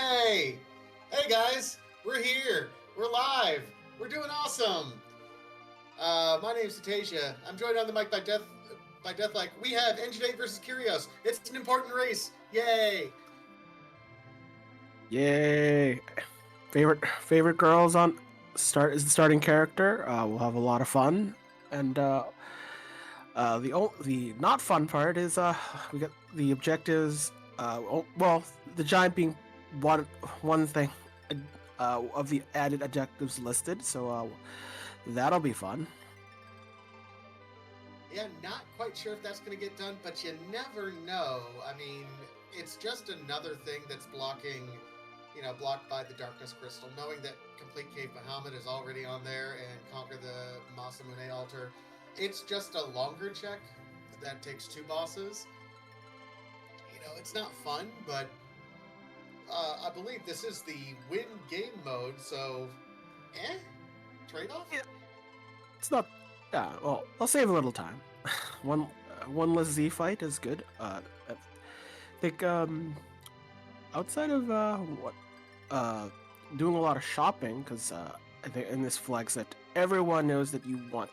Yay! Hey guys, we're here. We're live. We're doing awesome. My name's Cetasia. I'm joined on the mic by Deathlike. We have Engidave versus Kyrios. It's an important race. Yay! Yay! Favorite girls on start is the starting character. We'll have a lot of fun, and the not fun part is we got the objectives. Well, the giant being one thing of the added objectives listed, so that'll be fun. Yeah, not quite sure if that's going to get done, but you never know. I mean, it's just another thing that's blocked by the Darkness Crystal. Knowing that Complete Cave Bahamut is already on there and Conquer the Masamune Altar, it's just a longer check that takes two bosses. It's not fun, but I believe this is the win game mode, so trade-off? Yeah, it's not. Yeah, well, I'll save a little time. One less Z fight is good. I think outside of doing a lot of shopping, because I think in this flag set everyone knows that you want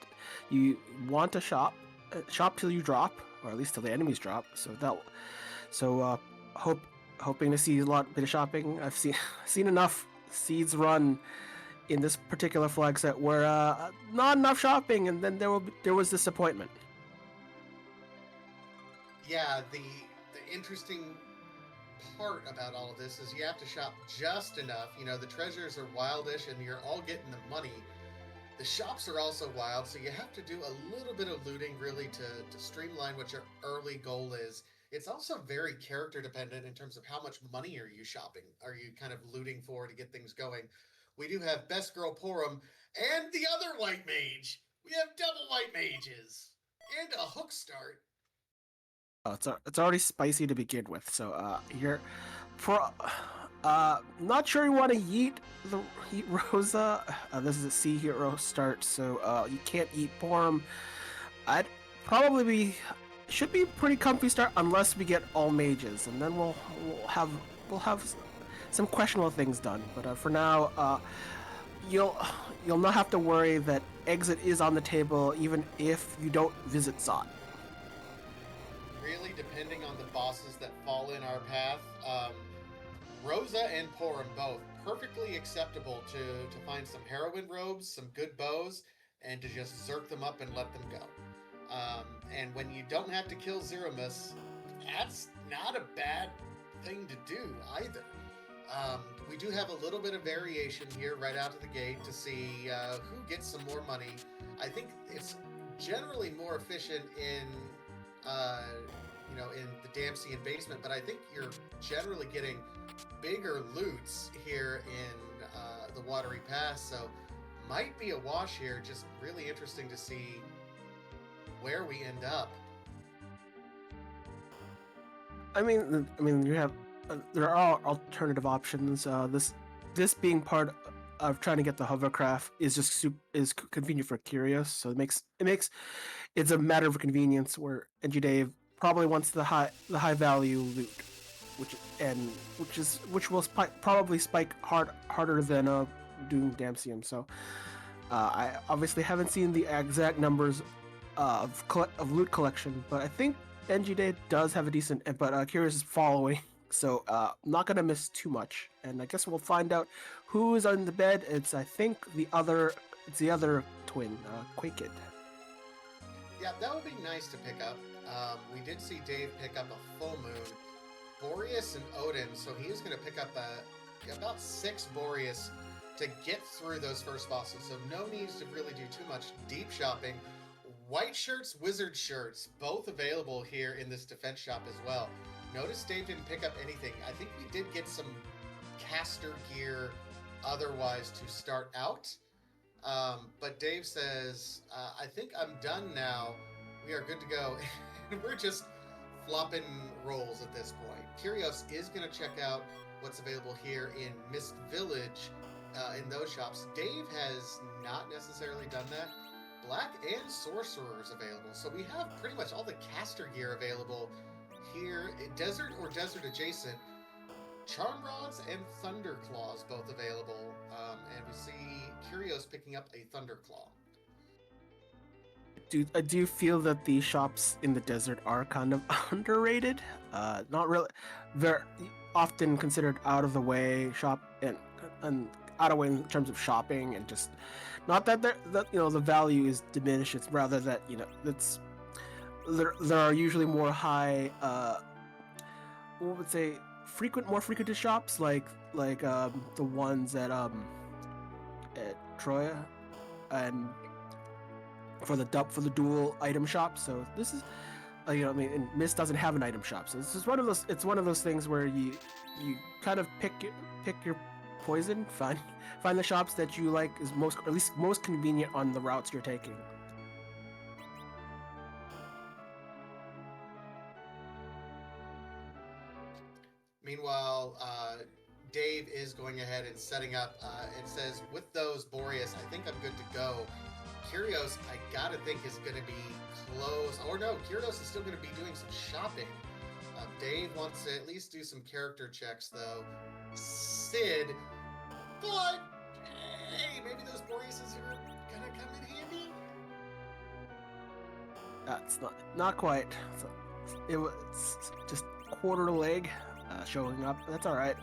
to shop till you drop, or at least till the enemies drop. Hoping to see a bit of shopping. I've seen enough seeds run in this particular flag set where not enough shopping, and then there was disappointment. Yeah, the interesting part about all of this is you have to shop just enough. The treasures are wildish and you're all getting the money. The shops are also wild, so you have to do a little bit of looting really to streamline what your early goal is. It's also very character dependent in terms of how much money are you shopping, are you kind of looting for to get things going. We do have Best Girl Porum and the other white mage. We have double white mages and a hook start. Oh, it's already spicy to begin with. So you're not sure you want to yeet Rosa. This is a Sea Hero start, so you can't eat Porum. I'd probably should be a pretty comfy start unless we get all mages, and then we'll have some questionable things done. But for now, you'll not have to worry that exit is on the table even if you don't visit Zot. Really, depending on the bosses that fall in our path, Rosa and Porum both perfectly acceptable to find some heroine robes, some good bows, and to just zerk them up and let them go. And when you don't have to kill Zeromus, that's not a bad thing to do either. We do have a little bit of variation here right out of the gate to see who gets some more money. I think it's generally more efficient in the Damsian basement, but I think you're generally getting bigger loots here in the Watery Pass, so might be a wash here. Just really interesting to see where we end up. I mean, you have there are alternative options. This being part of trying to get the hovercraft is is convenient for Kyrios, so it makes it's a matter of convenience. Where Engidave probably wants the high value loot, which will probably spike harder than doing Damsium. So I obviously haven't seen the exact numbers of loot collection, but I think Engidave does have a decent. But Kyrios is following. So not gonna miss too much, and I guess we'll find out who is on the bed. It's the other twin, Quaked. Yeah, that would be nice to pick up. We did see Dave pick up a full moon, Boreas and Odin, so he is going to pick up about 6 Boreas to get through those first bosses. So no needs to really do too much deep shopping. White shirts, wizard shirts, both available here in this defense shop as well. Notice Dave didn't pick up anything. I think we did get some caster gear otherwise to start out. But Dave says, I think I'm done now. We are good to go. And we're just flopping rolls at this point. Kyrios is going to check out what's available here in Mist Village in those shops. Dave has not necessarily done that. Black and Sorcerers available. So we have pretty much all the caster gear available here in Desert or Desert Adjacent. Charm Rods and Thunder Claws both available, and we see Kyrios picking up a Thunder Claw. I do feel that the shops in the desert are kind of underrated. Not really, very often considered out of the way and out of way in terms of shopping and just not that the value is diminished. It's rather that it's there are usually more high what would say more frequented shops like the ones at Troya and for the dual item shop. So this is and Mist doesn't have an item shop, so this is one of those. It's one of those things where you kind of pick your poison, find the shops that you like is most convenient on the routes you're taking. Meanwhile, Dave is going ahead and setting up. It says, with those, Boreas, I think I'm good to go. Kyrios, I gotta think, is going to be close. Or no, Kyrios is still going to be doing some shopping. Dave wants to at least do some character checks, though. Sid, but hey, maybe those Boreases are going to come in handy? It's not quite. It's just quarter leg showing up. That's all right.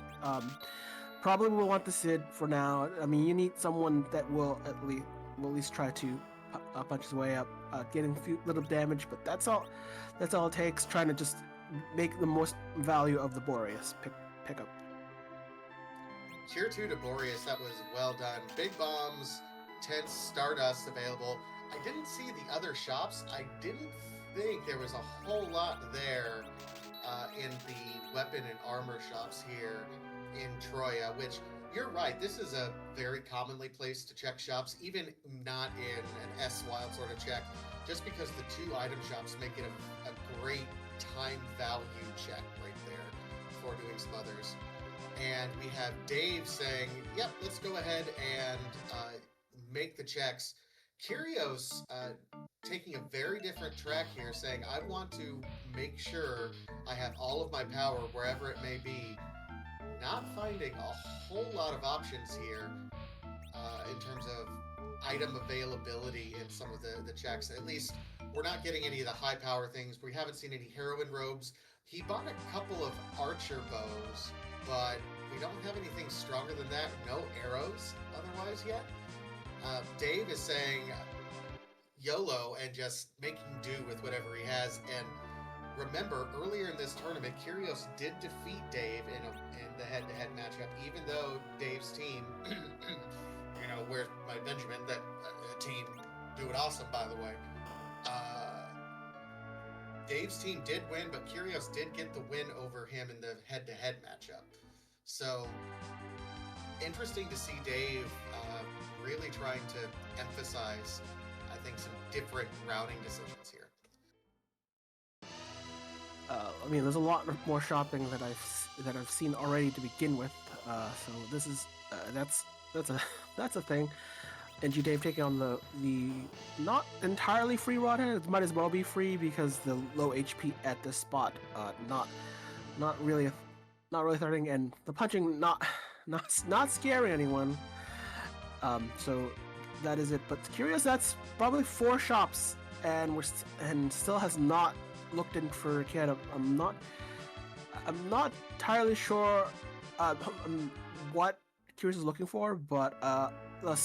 Probably will want the Sid for now. I mean, you need someone that will at least try to punch his way up, getting a few little damage, but that's all it takes, trying to just make the most value of the Boreas pickup. Tier 2 to Boreas, that was well done. Big Bombs, Tense, Stardust available. I didn't see the other shops. I didn't think there was a whole lot there in the weapon and armor shops here in Troya, which, you're right, this is a very commonly placed to check shops, even not in an S-Wild sort of check, just because the two item shops make it a great time value check right there before doing some others. And we have Dave saying, yep, let's go ahead and make the checks. Kyrios taking a very different track here, saying, I want to make sure I have all of my power wherever it may be. Not finding a whole lot of options here in terms of item availability in some of the checks. At least we're not getting any of the high power things. We haven't seen any heroine robes. He bought a couple of archer bows, but we don't have anything stronger than that. No arrows otherwise yet. Dave is saying YOLO and just making do with whatever he has. And remember, earlier in this tournament, Kyrios did defeat Dave in the head-to-head matchup, even though Dave's team, where's my Benjamin, that team doing awesome, by the way. Dave's team did win, but Kyrios did get the win over him in the head-to-head matchup. So, interesting to see Dave really trying to emphasize, I think, some different routing decisions here. I mean, there's a lot more shopping that I've seen already to begin with. So this is that's a thing. Engidave taking on the not entirely free Rodhead. It might as well be free because the low HP at this spot, not really threatening, and the punching not scaring anyone. So that is it. But Kyrios, that's probably 4 shops, and still has not looked in for a kid. I'm not entirely sure what Kyrios is looking for, but the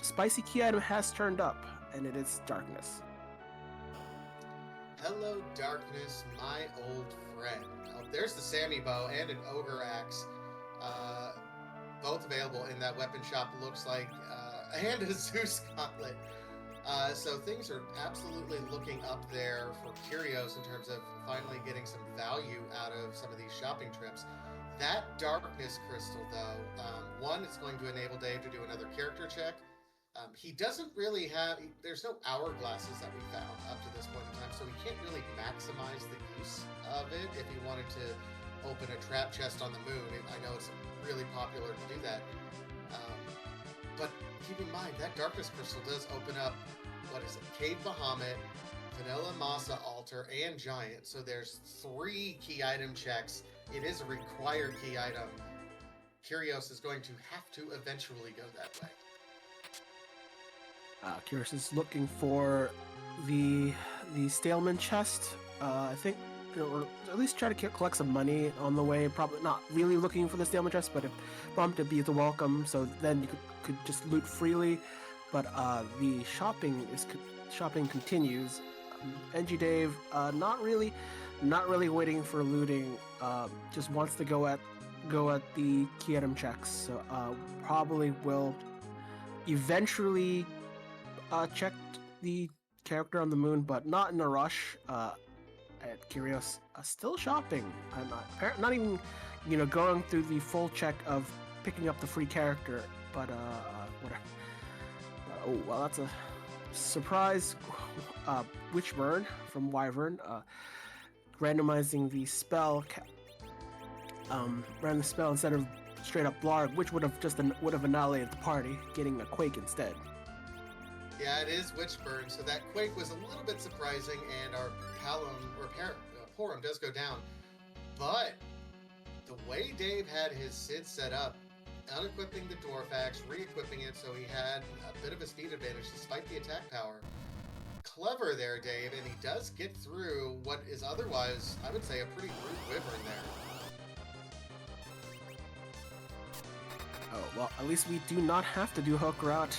spicy key item has turned up, and it is Darkness. Hello, Darkness, my old friend. Oh, there's the Sammy bow and an ogre axe, both available in that weapon shop. Looks like, and a Zeus gauntlet. So things are absolutely looking up there for Kyrios in terms of finally getting some value out of some of these shopping trips. That Darkness Crystal, though, one, it's going to enable Dave to do another character check. He doesn't really have, there's no hourglasses that we found up to this point in time, so he can't really maximize the use of it if he wanted to open a trap chest on the moon. I know it's really popular to do that. But keep in mind, that Darkness Crystal does open up, what is it, Cave Bahamut, Vanilla Masa Altar, and Giant. So there's 3 key item checks. It is a required key item Kyrios is going to have to eventually go that way. Kyrios is looking for the Staleman chest. I think, or at least try to collect some money on the way. Probably not really looking for the Staleman chest, but if bumped to be the welcome, so then you could just loot freely. But the shopping continues. Engidave, not really waiting for looting. Just wants to go at the key item checks. So probably will eventually check the character on the moon, but not in a rush. At Kyrios, still shopping. I'm not even, going through the full check of picking up the free character. But whatever. Oh well, that's a surprise. Witch burn from Wyvern. Randomizing the spell. Ran the spell instead of straight up Blarg, which would have annihilated the party, getting a Quake instead. Yeah, it is Witchburn, so that Quake was a little bit surprising, and our Porum does go down. But the way Dave had his Sid set up, unequipping the Dwarf Axe, re-equipping it so he had a bit of a speed advantage despite the attack power. Clever there, Dave, and he does get through what is otherwise, I would say, a pretty rude Wyvern there. Oh, well, at least we do not have to do hook route.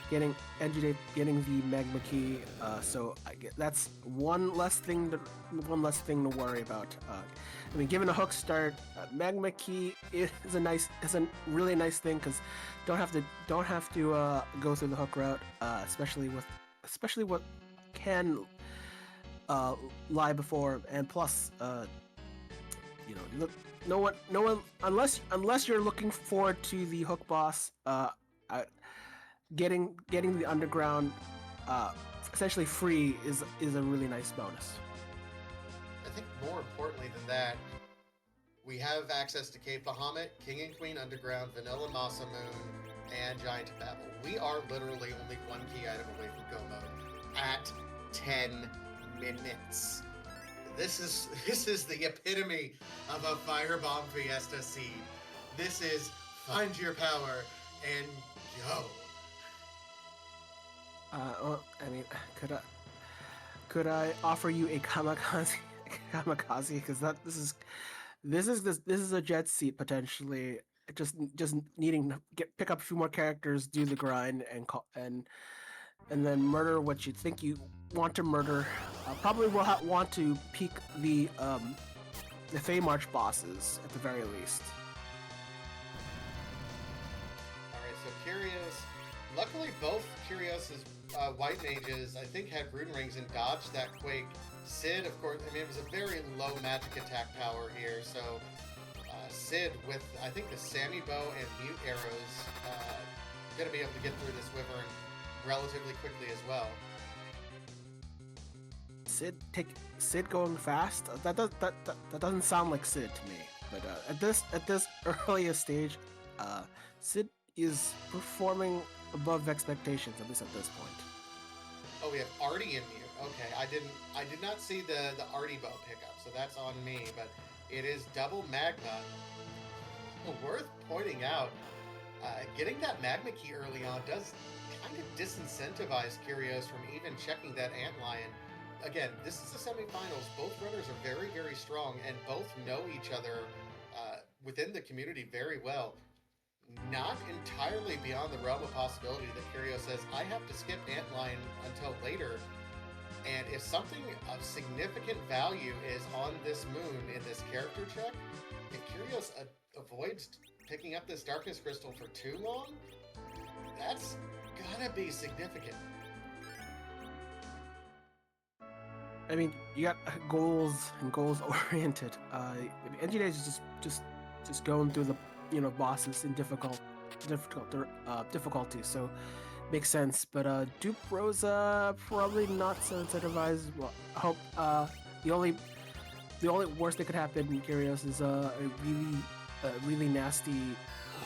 Getting the magma key, so that's one less thing to worry about. I mean, given a hook start, magma key is a really nice thing because don't have to go through the hook route, especially what can lie before, and plus, no one unless you're looking forward to the hook boss, getting the underground essentially free is a really nice bonus. I think more importantly than that, we have access to Cave Bahamut, King and Queen Underground, Vanilla Masa Moon, and Giant of Babel. We are literally only one key item away from go mode at 10 minutes. This is the epitome of a Firebomb Fiesta seed. This is find your power and go. Well, I mean, could I offer you a kamikaze? Because this is a jet seat potentially. Just needing to pick up a few more characters, do the grind, and then murder what you think you want to murder. Probably will want to peek the Fey March bosses at the very least. All right, so Kyrios. Luckily, both Kyrios' white mages, I think, had rune rings and dodged that Quake. Sid, of course, I mean, it was a very low magic attack power here, so Sid, with, I think, the Sammy bow and mute arrows, going to be able to get through this Wyvern relatively quickly as well. Sid going fast? That doesn't sound like Sid to me. But at this earliest stage, Sid is performing above expectations, at least at this point. Oh, we have Artie in mute. Okay, I did not see the Artie bow pickup, so that's on me. But it is double magma. Worth pointing out, getting that magma key early on does kind of disincentivize Kyrios from even checking that antlion. Again, this is the semifinals. Both runners are very, very strong, and both know each other within the community very well. Not entirely beyond the realm of possibility that Kyrios says, I have to skip antlion until later. And if something of significant value is on this moon in this character check, if Kyrios avoids picking up this darkness crystal for too long, that's gotta be significant. I mean, you got goals and goals oriented. Engidave is just going through the bosses in difficulty, so makes sense. But Dupe Rosa probably not so incentivized. Well, I hope the only worst that could happen in Kyrios is a really nasty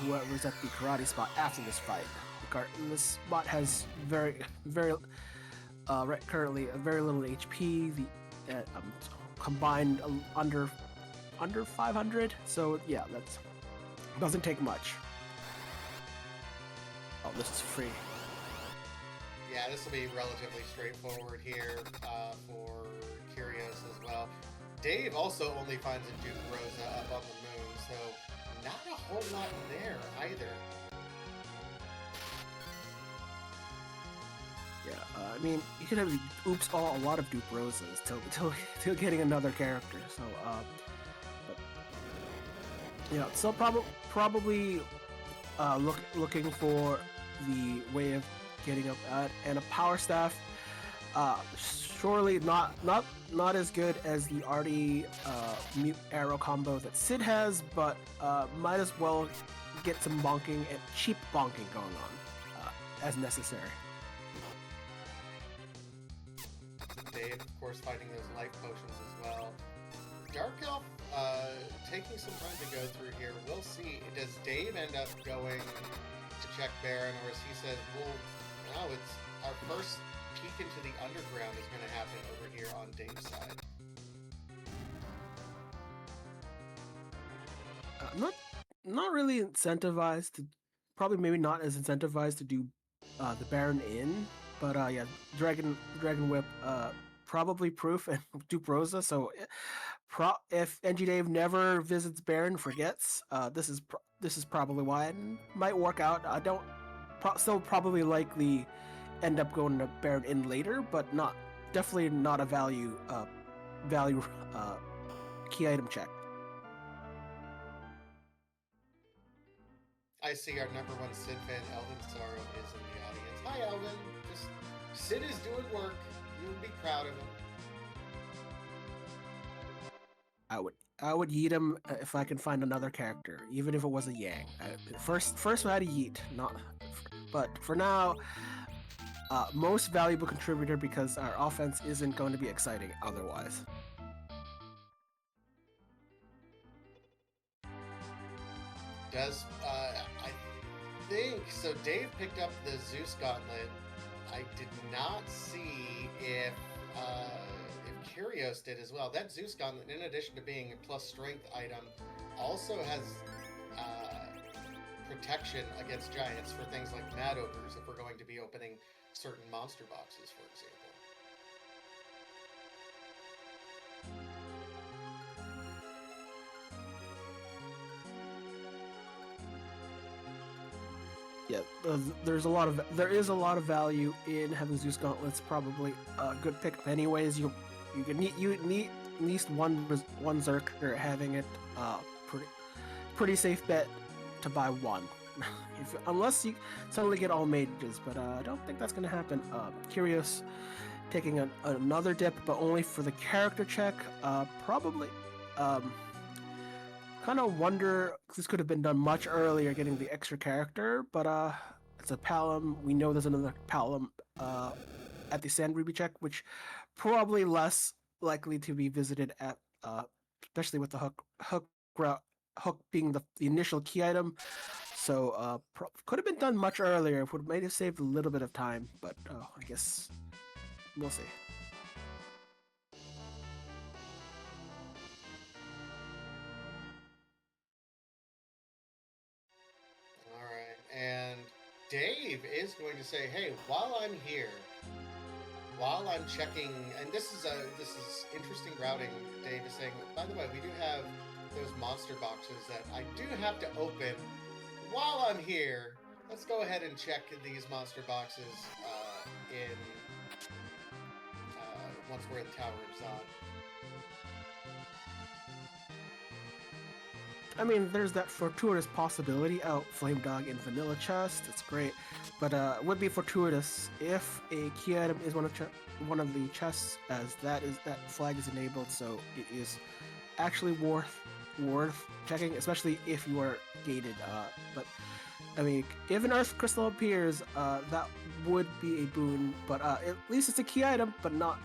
whoever's at the karate spot after this fight. This spot has currently a very little HP. The combined under 500. So yeah, Doesn't take much. Oh, this is free. Yeah, this will be relatively straightforward here for Kyrios as well. Dave also only finds a Duke Rosa up on the moon, so not a whole lot there either. Yeah, I mean, you could have a lot of Duke Rosas till getting another character. So, but, yeah, so probably looking for the way of getting up at, and a power staff. Surely not as good as the Artie mute arrow combo that Sid has, but might as well get some bonking and cheap bonking going on as necessary. Dave, of course, fighting those life potions as well. Dark Elf taking some time to go through here. We'll see. Does Dave end up going to check Baron, or as he says, well, no, it's our first peek into the underground is going to happen over here on Dave's side. Not really incentivized to, probably maybe not as incentivized to do the Baron in, but yeah, Dragon Whip, probably proof and Duke Rosa. So if Engidave never visits Baron, forgets, this is probably why it might work out. I don't still probably likely end up going to Baron in later, but definitely not a value key item check. I see our #1 Sid fan, Elvin Sorrow, is in the audience. Hi, Elvin. Just Sid is doing work. You would be proud of him. I would yeet him if I can find another character, even if it was a Yang. First I had to yeet, but for now, most valuable contributor because our offense isn't going to be exciting otherwise. I think so. Dave picked up the Zeus Gauntlet. I did not see if Kyrios did as well. That Zeus Gauntlet, in addition to being a plus strength item, also has protection against giants for things like Mad Ogres if we're going to be opening certain monster boxes, for example. Yeah, there is a lot of value in having Zeus Gauntlets. Probably a good pickup, anyways. You need at least one Zerker having it. Pretty safe bet to buy one, unless you suddenly get all mages. But I don't think that's gonna happen. Kyrios taking another dip, but only for the character check. Probably. Kind of wonder, this could have been done much earlier, getting the extra character, but it's a Palom. We know there's another Palom at the Sand Ruby check, which probably less likely to be visited at, especially with the hook being the initial key item. So could have been done much earlier. It would have maybe saved a little bit of time, but I guess we'll see. And Dave is going to say, "Hey, while I'm here, while I'm checking," and this is interesting routing. Dave is saying, "By the way, we do have those monster boxes that I do have to open while I'm here. Let's go ahead and check these monster boxes once we're in Tower of Zod." I mean, there's that fortuitous possibility out Flame Dog in Vanilla Chest. It's great, but it would be fortuitous if a key item is one of the chests, as that flag is enabled. So it is actually worth checking, especially if you are gated. But I mean, if an Earth Crystal appears, that would be a boon. But at least it's a key item, but not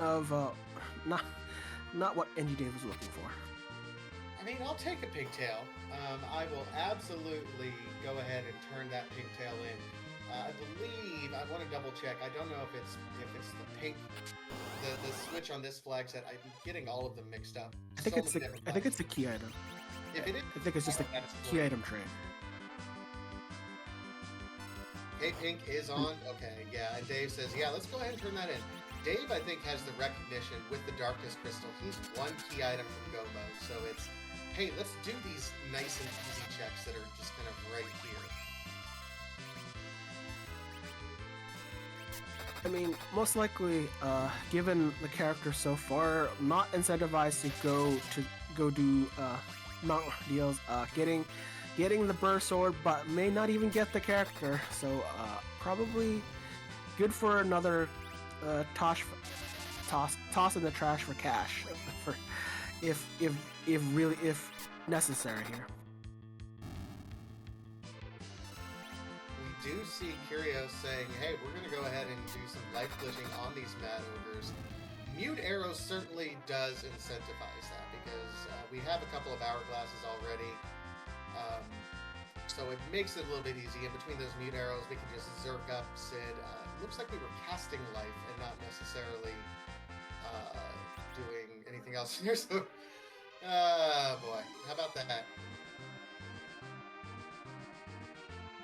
what Engidave was looking for. I mean, I'll take a pigtail. I will absolutely go ahead and turn that pigtail in. I believe, I want to double check. I don't know if it's the pink, the switch on this flag set. I'm getting all of them mixed up. I think it's the key item. If it is, I think it's just a key item tray. Hey, Pink is on. Okay, yeah. And Dave says, yeah, let's go ahead and turn that in. Dave, I think, has the recognition with the Darkness Crystal. He's one key item from Go Mode. So it's, hey, let's do these nice and easy checks that are just kind of right here. I mean, most likely, given the character so far, not incentivized to go do Mount deals, getting the burst sword, but may not even get the character. So probably good for another toss in the trash for cash, for if necessary here. We do see Kyrios saying, hey, we're going to go ahead and do some life glitching on these Mad Ogres. Mute Arrows certainly does incentivize that, because we have a couple of hourglasses already. So it makes it a little bit easy. In between those Mute Arrows, we can just zerk up Sid. Looks like we were casting life and not necessarily doing anything else here. So, boy, how about that?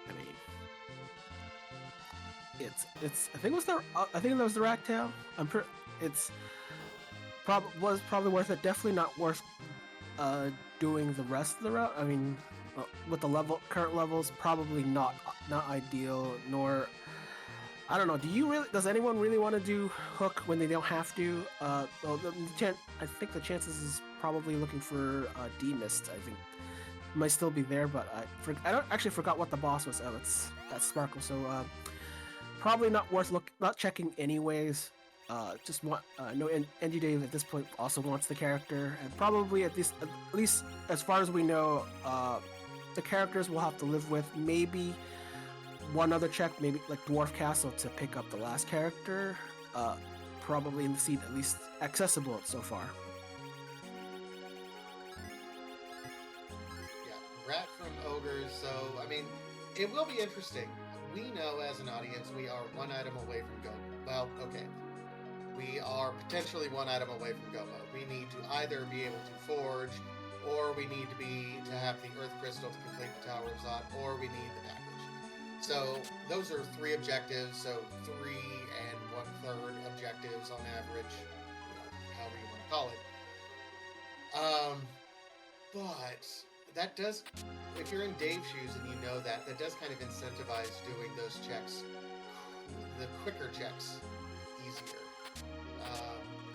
I mean, it's. I think that was the rat tail. It's was probably worth it. Definitely not worth doing the rest of the route. I mean, with the current levels, probably not ideal. Nor, I don't know. Does anyone really want to do hook when they don't have to? I think the chances is probably looking for demist. I think might still be there, but I don't actually forgot what the boss was. Oh, that's Sparkle. So probably not worth not checking anyways. Just want no Engidave at this point also wants the character, and probably at least as far as we know, the characters will have to live with maybe one other check, maybe like Dwarf Castle to pick up the last character. Probably in the seat at least accessible so far. Yeah, rat from ogres. So I mean, it will be interesting. We know as an audience we are one item away from go. Well, okay. We are potentially one item away from go mode. We need to either be able to forge, or we need to have the Earth Crystal to complete the Tower of Zot, or we need the package. So those are 3 objectives. So 3 1/3 objectives on average, however you want to call it. But that does, if you're in Dave's shoes and you know that does kind of incentivize doing those checks, the quicker checks, easier.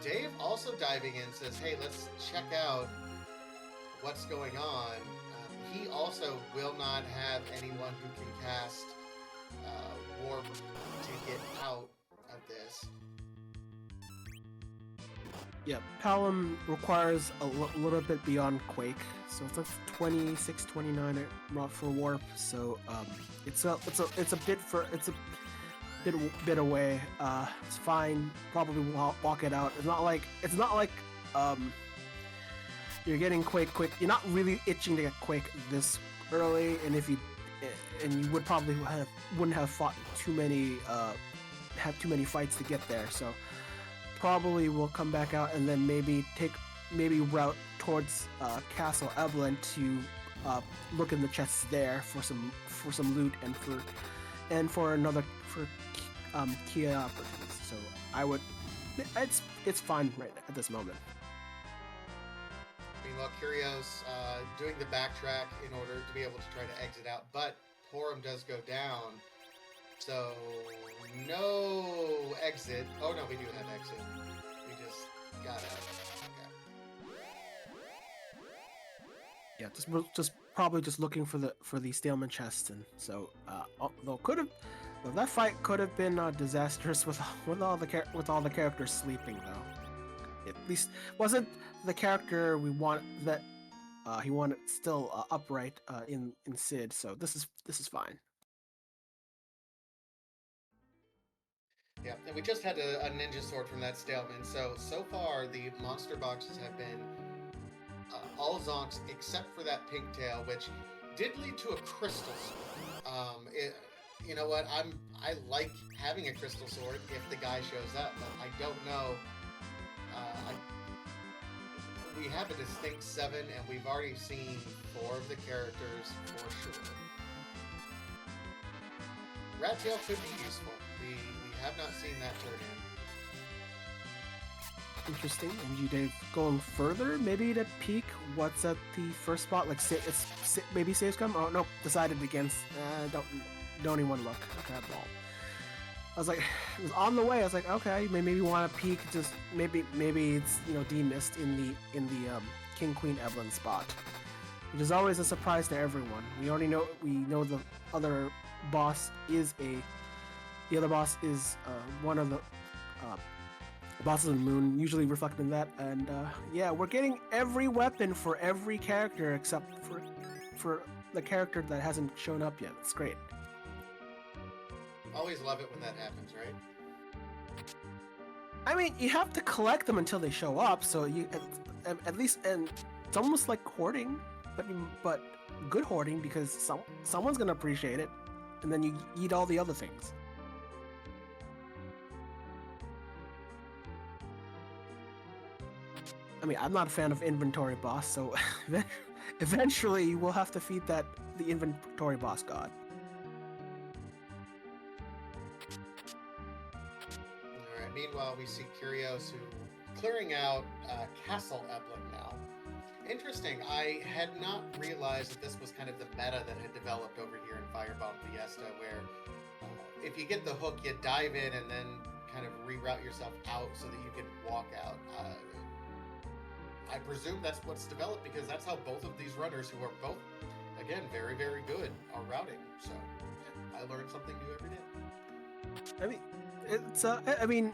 Dave also diving in says, hey, let's check out what's going on. He also will not have anyone who can cast Warp to get out of this. Yeah, Palom requires a little bit beyond Quake, so it's like 26, 29 for Warp. So it's a bit away. It's fine. Probably walk it out. It's not like you're getting Quake quick. You're not really itching to get Quake this early, and you would probably wouldn't have fought too many fights to get there. So probably will come back out and then maybe route towards Castle Evelyn to look in the chests there for some loot and for key opportunities. So it's fine right at this moment. Meanwhile, Kyrios doing the backtrack in order to be able to try to exit out, but Porum does go down, so no exit. Oh no, we do have exit. We just got out. Okay. Yeah, just probably just looking for the stalemate chest, and so that fight could have been disastrous with all the characters sleeping though. At least wasn't the character we want that he wanted still upright in Sid. So this is fine. Yeah, and we just had a ninja sword from that stalemate. So far the monster boxes have been all zonks except for that pink tail, which did lead to a crystal sword. You know what? I like having a crystal sword if the guy shows up, but I don't know. We have a distinct 7, and we've already seen 4 of the characters for sure. Rat Tail could be useful. We have not seen that turn in. Interesting. Engidave going further, maybe to peek what's at the first spot. Like, maybe saves come. Oh no, decided against. Don't even look. Okay, ball. I was like, it was on the way. I was like, okay, maybe want to peek. Just maybe it's demissed in the King Queen Evelyn spot, which is always a surprise to everyone. We know the other boss is one of the bosses of the moon, usually reflecting that. And yeah, we're getting every weapon for every character except for the character that hasn't shown up yet. It's great. Always love it when that happens, right? I mean, you have to collect them until they show up, so you at least, and it's almost like hoarding, but good hoarding, because someone's gonna appreciate it, and then you eat all the other things. I mean, I'm not a fan of inventory boss, so eventually we'll have to feed the inventory boss god. Meanwhile, we see Kyrios clearing out Castle Evelyn now. Interesting. I had not realized that this was kind of the meta that had developed over here in Firebomb Fiesta, where if you get the hook, you dive in and then kind of reroute yourself out so that you can walk out. I presume that's what's developed because that's how both of these runners, who are both, again, very, very good, are routing. So yeah, I learned something new every day. I mean, it's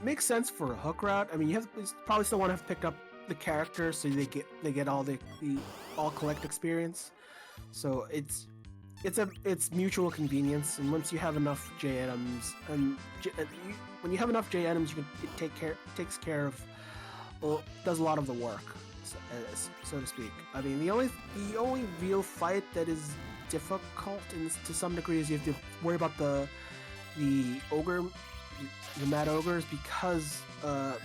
makes sense for a hook route. I mean, you probably still want to have picked up the characters so they get all the all collect experience. So it's mutual convenience, and once you have enough J items, when you have enough J items, it takes care of, well, does a lot of the work, so to speak. I mean, the only real fight that is difficult to some degree is you have to worry about the ogre. The mad ogres, because a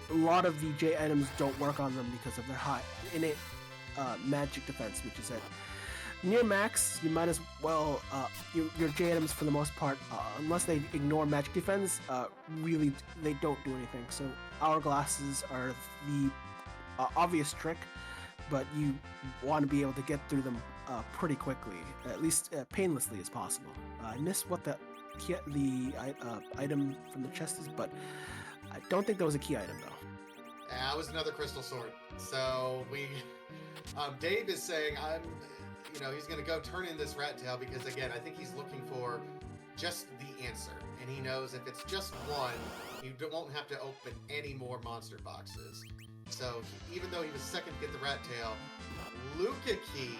lot of the J items don't work on them because of their high innate magic defense, which is at near max. You might as well your J items, for the most part, unless they ignore magic defense, really they don't do anything. So hourglasses are the obvious trick, but you want to be able to get through them pretty quickly, at least painlessly as possible. I miss what the item from the chest is, but I don't think that was a key item though. That was another crystal sword. So Dave is saying he's gonna go turn in this rat tail because, again, I think he's looking for just the answer, and he knows if it's just one, you won't have to open any more monster boxes. So even though he was second to get the rat tail, Luca key,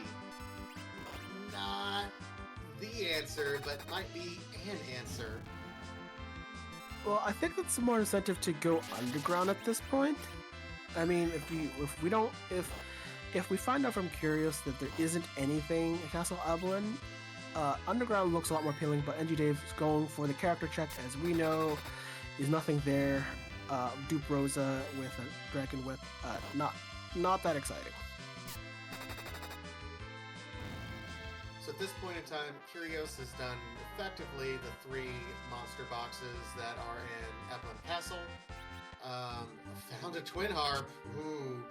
not the answer, but might be an answer. Well, I think that's more incentive to go underground at this point. I mean, if we find out from Kyrios that there isn't anything at Castle Evelyn, underground looks a lot more appealing. But Engidave is going for the character check, as we know, is nothing there. Dupe Rosa with a Dragon Whip, not that exciting. So at this point in time, Kyrios has done effectively the 3 monster boxes that are in Evelyn Castle. Found a twin harp. Ooh,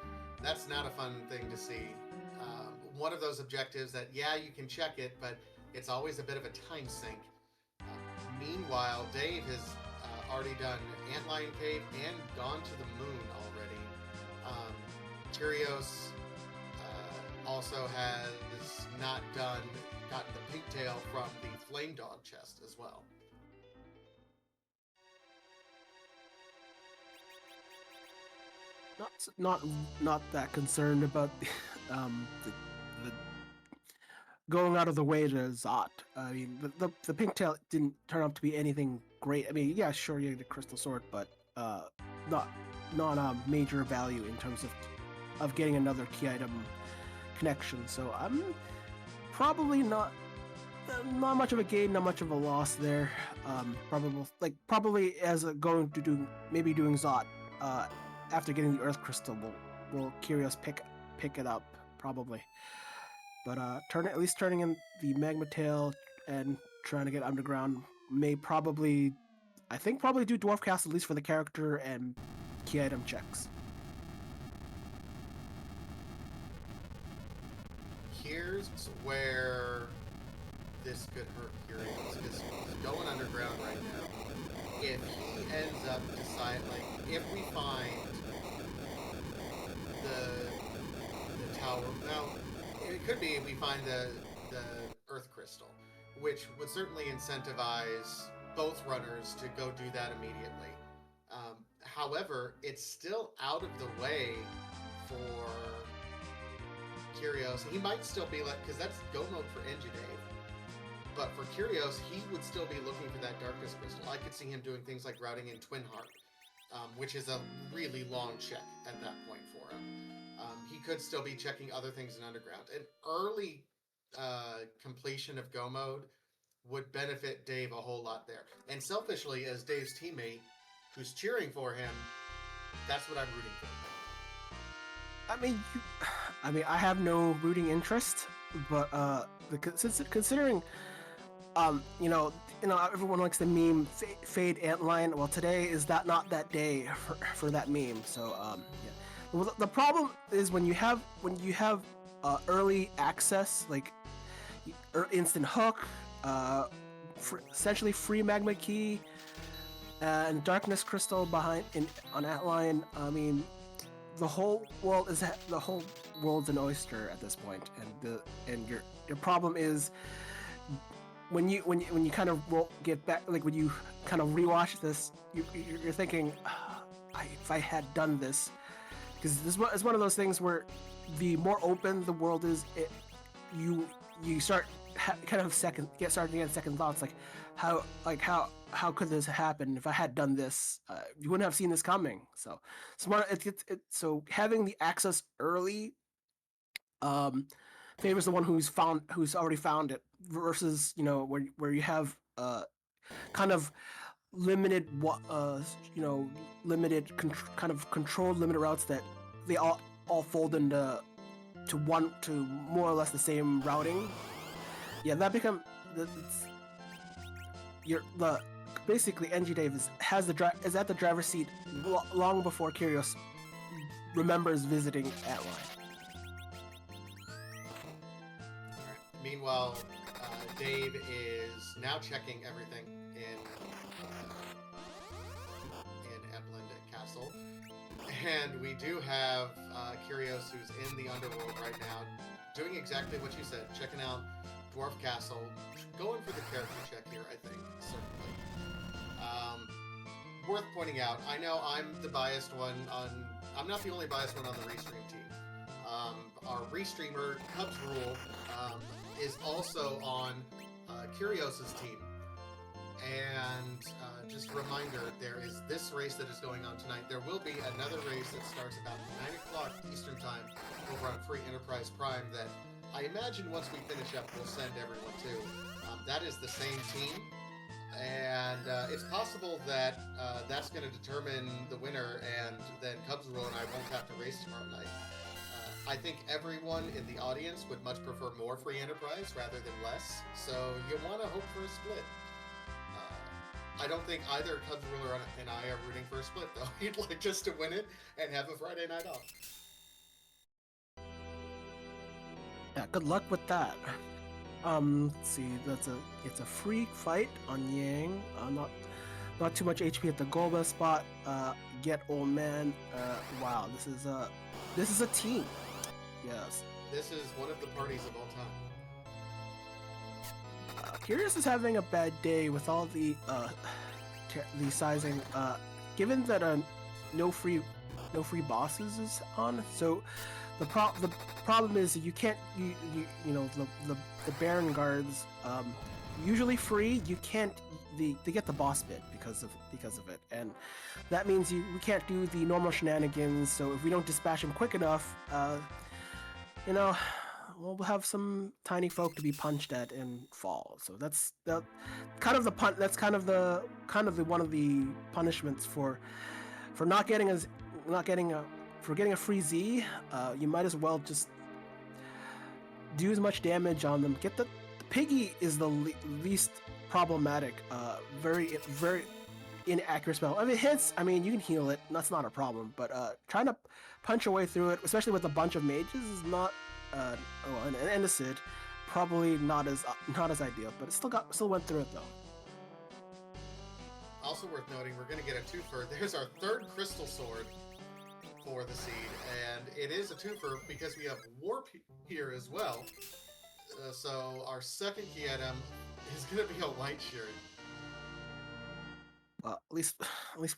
that's not a fun thing to see. One of those objectives that, yeah, you can check it, but it's always a bit of a time sink. Meanwhile, Dave has already done Antlion Cave and gone to the moon already. Kyrios also has not gotten the pigtail from the Flame Dog chest as well. Not that concerned about the going out of the way to Zot. I mean, the pigtail didn't turn out to be anything great. I mean, yeah, sure, you had a crystal sword, but not a major value in terms of getting another key item connection. So I'm probably not much of a gain, not much of a loss there. Probably as going to doing Zot after getting the Earth Crystal, will Kyrios pick it up probably. But at least turning in the Magma Tail, and trying to get underground may probably, I think probably do Dwarf Castle at least for the character and key item checks. Here's where this could hurt Kyrios, because he's going underground right now. If he ends up if we find the tower, now it could be we find the Earth Crystal, which would certainly incentivize both runners to go do that immediately. However, it's still out of the way for Kyrios. He might still be because that's go mode for Engidave. But for Kyrios, he would still be looking for that Darkness Crystal. I could see him doing things like routing in Twin Heart, which is a really long check at that point for him. He could still be checking other things in Underground. An early completion of go mode would benefit Dave a whole lot there. And selfishly, as Dave's teammate, who's cheering for him, that's what I'm rooting for. I have no rooting interest, but considering, everyone likes the meme fade antline. Well, today is not that day for that meme. So, yeah. Well, the problem is when you have early access, like instant hook, essentially free magma key, and darkness crystal on Atline. The whole world's an oyster at this point, and your problem is when you kind of get back, like when you kind of rewatch this, you're thinking, if I had done this, because this is one of those things where the more open the world is, you start start to get second thoughts, like how could this happen? If I had done this, you wouldn't have seen this coming. So so having the access early favors the one who's already found it, versus where you have kind of limited controlled limited routes that they all fold into more or less the same routing. Yeah, that become basically Engidave is at the driver's seat long before Kyrios remembers visiting Atline. Meanwhile, Dave is now checking everything in Eblinde Castle, and we do have Kyrios, who's in the underworld right now, doing exactly what you said, checking out Dwarf Castle, going for the character check here, I think, certainly. Worth pointing out, I know I'm the biased one I'm not the only biased one on the Restream team. Our Restreamer, Cubs Rule, is also on Kyrios' team. And just a reminder, there is this race that is going on tonight. There will be another race that starts about 9 o'clock Eastern Time over on Free Enterprise Prime that I imagine once we finish up, we'll send everyone to. That is the same team. And it's possible that that's going to determine the winner, and then Cubs Rule and I won't have to race tomorrow night. I think everyone in the audience would much prefer more Free Enterprise rather than less, so you want to hope for a split. I don't think either Cubs Ruler and I are rooting for a split, though. He'd like just to win it and have a Friday night off. Yeah, good luck with that. Let's see, it's a free fight on Yang. Not too much HP at the Golba spot. Get old man. Wow, this is a team. Yes. This is one of the parties of all time. Kyrios is having a bad day with all the sizing. Given that no free bosses is on, so the problem is you can't the Baron guards usually free. You can't they get the boss bit because of it, and that means we can't do the normal shenanigans. So if we don't dispatch them quick enough, we'll have some tiny folk to be punched at and fall. So that's kind of the one of the punishments for getting a free Z. You might as well just do as much damage on them, get the Piggy is the least problematic. Very inaccurate spell. If it hits, I mean, you can heal it. That's not a problem. But trying to punch your way through it, especially with a bunch of mages, is not. And a Sid, probably not as ideal. But it still went through it though. Also worth noting, we're going to get a twofer. There's our third crystal sword for the seed, and it is a twofer because we have warp here as well. So our second key item is going to be a white shirt. Well, at least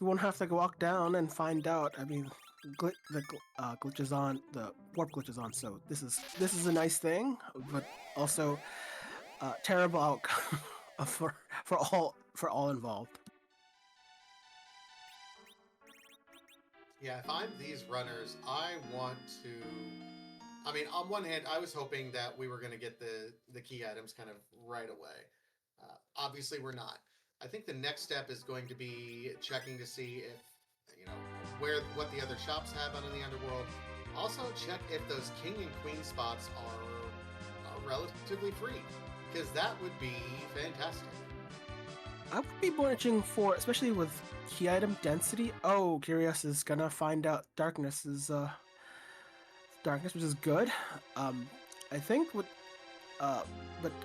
we won't have to walk down and find out. I mean, the glitch is on, the warp glitch is on, so this is a nice thing, but also terrible outcome for all involved. Yeah, if I'm these runners, I want to. I mean, on one hand, I was hoping that we were going to get the key items kind of right away. Obviously, we're not. I think the next step is going to be checking to see if what the other shops have out in the underworld. Also, check if those king and queen spots are relatively free, because that would be fantastic. I would be watching for, especially with key item density. Oh, Kyrios is gonna find out darkness, which is good. I think but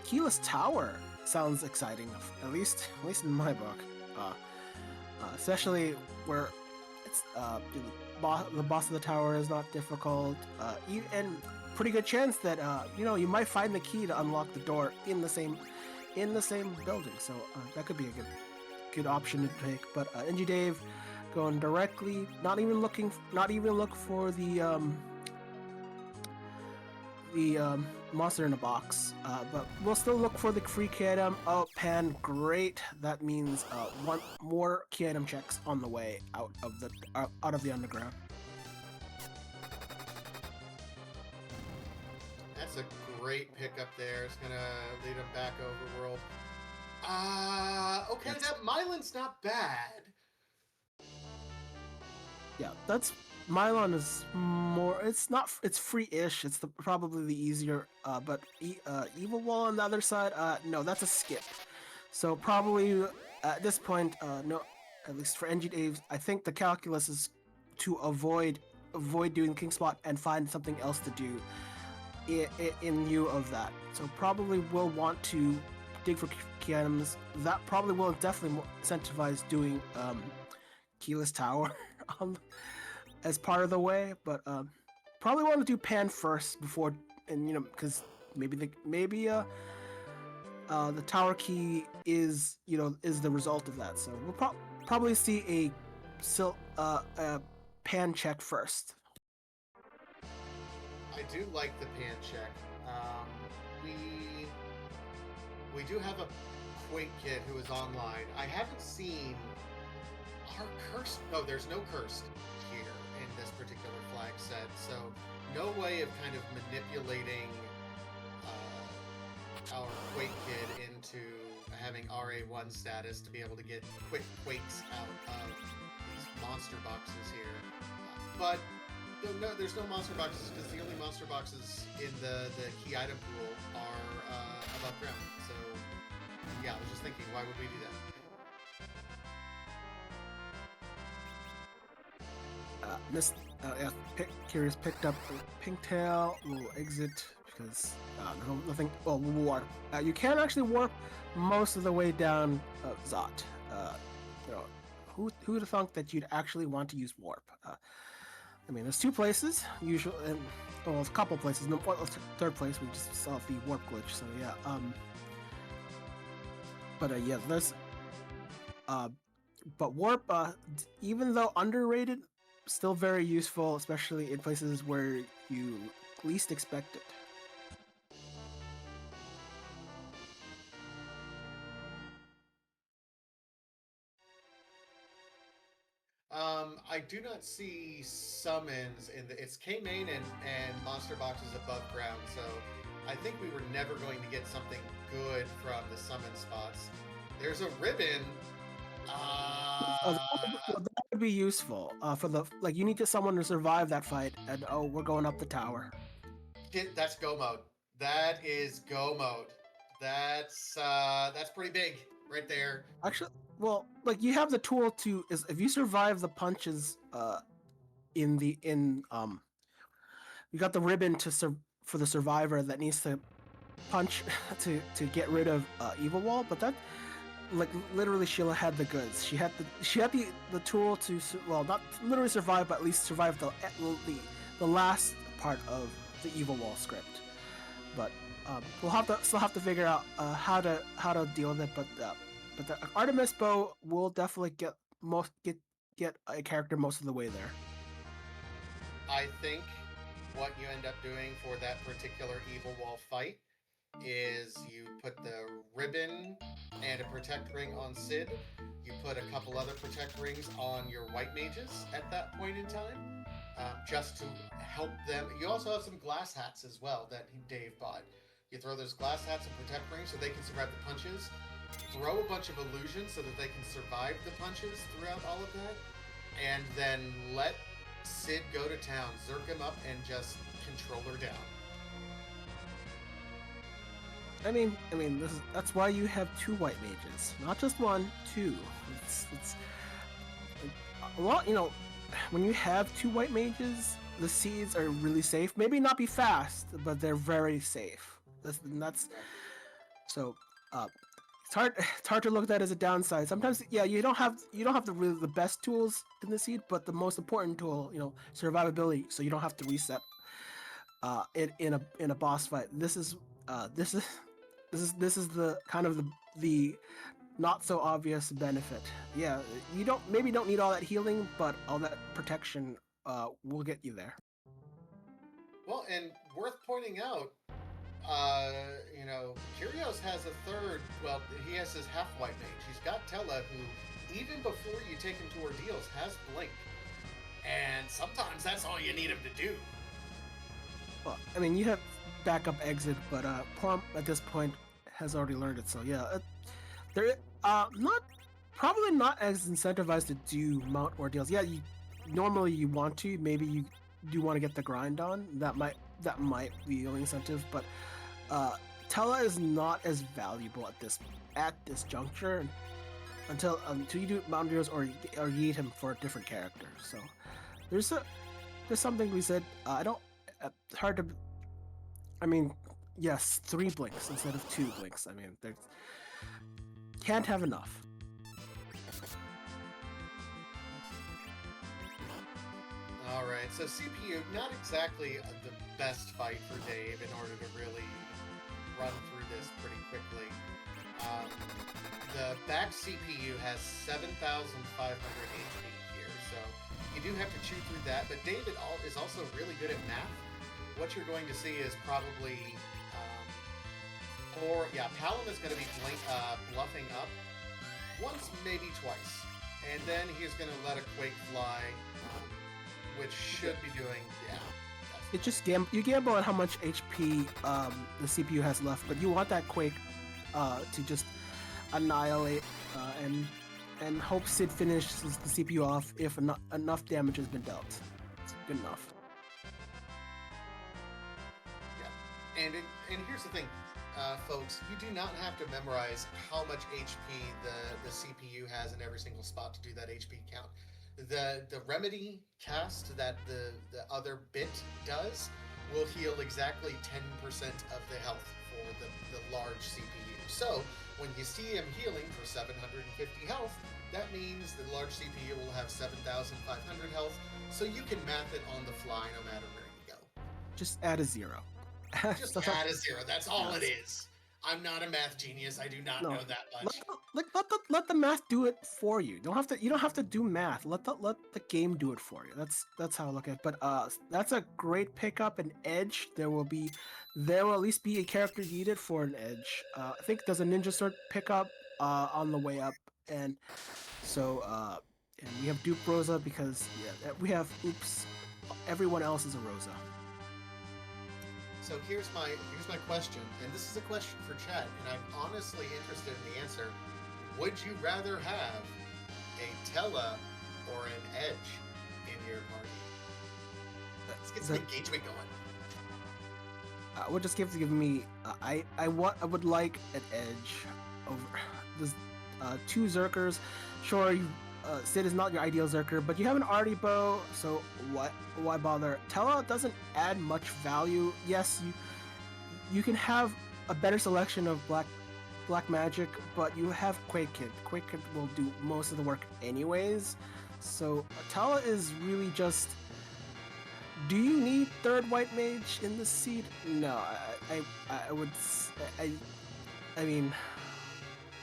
Keyless Tower sounds exciting. At least in my book. Especially where it's the boss of the tower is not difficult. And pretty good chance that you might find the key to unlock the door in the same building. So that could be a good option to take. But Engidave going directly, not even look for the monster in a box, but we'll still look for the free key item. Oh, Pan, great! That means one more key item checks on the way out of the underground. That's a great pickup there. It's gonna lead him back overworld. Okay, that Mylan's not bad. Yeah, Mylon is more. It's free-ish. It's probably the easier. But Evil Wall on the other side. No, that's a skip. So probably at this point, no. At least for Engidave, I think the calculus is to avoid doing the king spot and find something else to do in lieu of that. So probably will want to dig for key items. That probably will definitely incentivize doing Keyless Tower as part of the way, but probably want to do Pan first before, and because maybe the tower key is the result of that. So we'll probably see a Pan check first. I do like the Pan check. We do have a Quake kid who is online. I haven't seen our cursed. No, there's no cursed here in this particular flag set, so no way of kind of manipulating our Quake kid into having RA1 status to be able to get quick quakes out of these monster boxes here. But no, there's no monster boxes because the only monster boxes in the key item pool are above ground. So yeah, I was just thinking, why would we do that? Kyrios picked up the Pinktail. We'll exit because nothing. Well, we'll warp. You can actually warp most of the way down Zot. Who would have thunk that you'd actually want to use warp? I mean, there's two places usually. Well, a couple places. No, third place we just saw the warp glitch. So yeah. Yeah, there's. But warp, even though underrated, still very useful, especially in places where you least expect it. I do not see summons in it's K-Main and monster boxes above ground, so I think we were never going to get something good from the summon spots. There's a ribbon. That would be useful for you need someone to survive that fight, and we're going up the tower. That's go mode. That is go mode. That's pretty big right there. Actually, well, like you have the tool to is if you survive the punches in you got the ribbon for the survivor that needs to punch to get rid of evil wall, but that like literally Sheila had the goods. She had the tool to well, not literally survive, but at least survive the last part of the evil wall script. But we'll still have to figure out how to deal with it. But the Artemis bow will definitely get a character most of the way there. I think what you end up doing for that particular evil wall fight is you put the ribbon and a protect ring on Sid. You put a couple other protect rings on your white mages at that point in time, just to help them. You also have some glass hats as well that Dave bought. You throw those glass hats and protect rings so they can survive the punches. Throw a bunch of illusions so that they can survive the punches throughout all of that, and then let Sid go to town, zerk him up, and just control her down. I mean, that's why you have two white mages, not just one, two. It's well, when you have two white mages, the seeds are really safe. Maybe not be fast, but they're very safe. That's so. It's hard to look at that as a downside. Sometimes, yeah, you don't have the best tools in the seed, but the most important tool, survivability, so you don't have to reset in a boss fight. This is the kind of the not so obvious benefit. Yeah, you don't need all that healing, but all that protection will get you there. Well, and worth pointing out, Kyrios has a third. Well, he has his half white mage. He's got Tella, who even before you take him to ordeals has blink, and sometimes that's all you need him to do. Well, I mean, you have backup exit, but Plum at this point has already learned it. So yeah, they're probably not as incentivized to do mount ordeals. Yeah, normally you want to. Maybe you do want to get the grind on. That might be the only incentive, but Tella is not as valuable at this juncture until you do mount ordeals or yeet him for a different character. So there's something we said. I don't. It's hard to. I mean, yes, 3 blinks instead of 2 blinks. I mean, they can't have enough. All right, so CPU, not exactly the best fight for Dave in order to really run through this pretty quickly. The back CPU has 7,500 HP here, so you do have to chew through that, but David is also really good at math. What you're going to see is probably, Palom is going to be bluffing up once, maybe twice, and then he's going to let a Quake fly, which should be doing, It just you gamble on how much HP the CPU has left, but you want that Quake to just annihilate and hope Sid finishes the CPU off if enough damage has been dealt. It's good enough. Yeah, and here's the thing, folks, you do not have to memorize how much HP the CPU has in every single spot to do that HP count. The remedy cast that the other bit does will heal exactly 10% of the health for the large CPU. So when you see him healing for 750 health, that means the large CPU will have 7,500 health, so you can math it on the fly no matter where you go. Just add a 0. Just add a 0, that's all it is. I'm not a math genius. I do not know that much. Let the math do it for you. You don't have to do math. Let the game do it for you. That's how I look at it. But that's a great pickup. An edge. There will at least be a character needed for an edge. I think there's a ninja sword pickup on the way up, and so and we have Duke Rosa because we have everyone else is a Rosa. So here's my question, and this is a question for chat, and I'm honestly interested in the answer. Would you rather have a Tella or an Edge in your party? Let's get some engagement going. would just give me I would like an edge over this two Zerkers. Sure, Sid is not your ideal Zerker, but you have an Artie bow, so why bother? Tela doesn't add much value. Yes, you can have a better selection of black magic, but you have Quake Kid. Quake Kid will do most of the work anyways. So Tala is really just. Do you need third white mage in the seed? No, I would. I mean,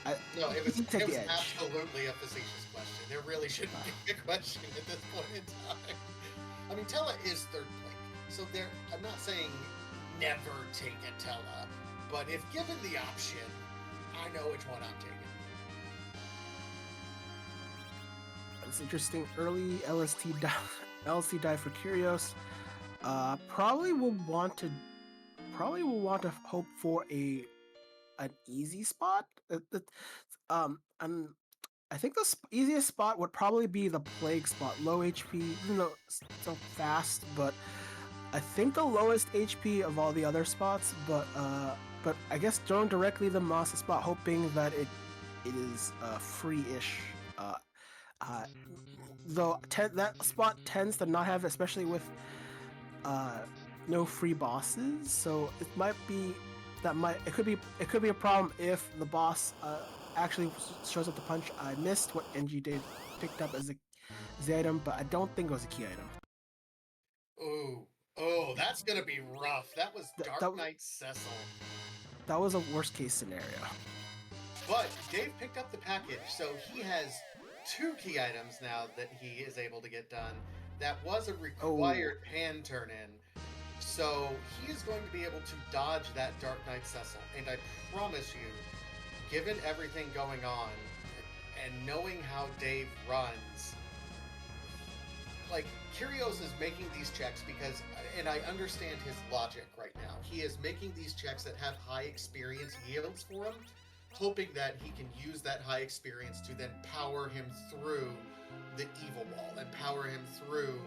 No, it was take the edge. absolutely a facetious question. There really shouldn't be a question at this point in time. I mean, Tela is third plate, so there. I'm not saying never take a Tela, but if given the option, I know which one I'm taking. It's interesting. Early LST die for Kyrios. Probably will want to hope for an easy spot. And I think the easiest spot would probably be the plague spot, low HP, even though it's so fast. But I think the lowest HP of all the other spots. But I guess throwing directly the Masa spot, hoping that it is free-ish. Though that spot tends to not have, especially with no free bosses, so it might be it could be a problem if the boss actually shows up to punch. I missed what Engidave picked up as the item, but I don't think it was a key item. Oh, that's gonna be rough. That was Dark Knight Cecil. That was a worst case scenario. But Dave picked up the package, so he has 2 key items now that he is able to get done. That was a required hand turn in. So he is going to be able to dodge that Dark Knight Cecil. And I promise you, given everything going on and knowing how Dave runs, like, Kyrios is making these checks because, and I understand his logic right now, he is making these checks that have high experience yields for him, hoping that he can use that high experience to then power him through the evil wall and power him through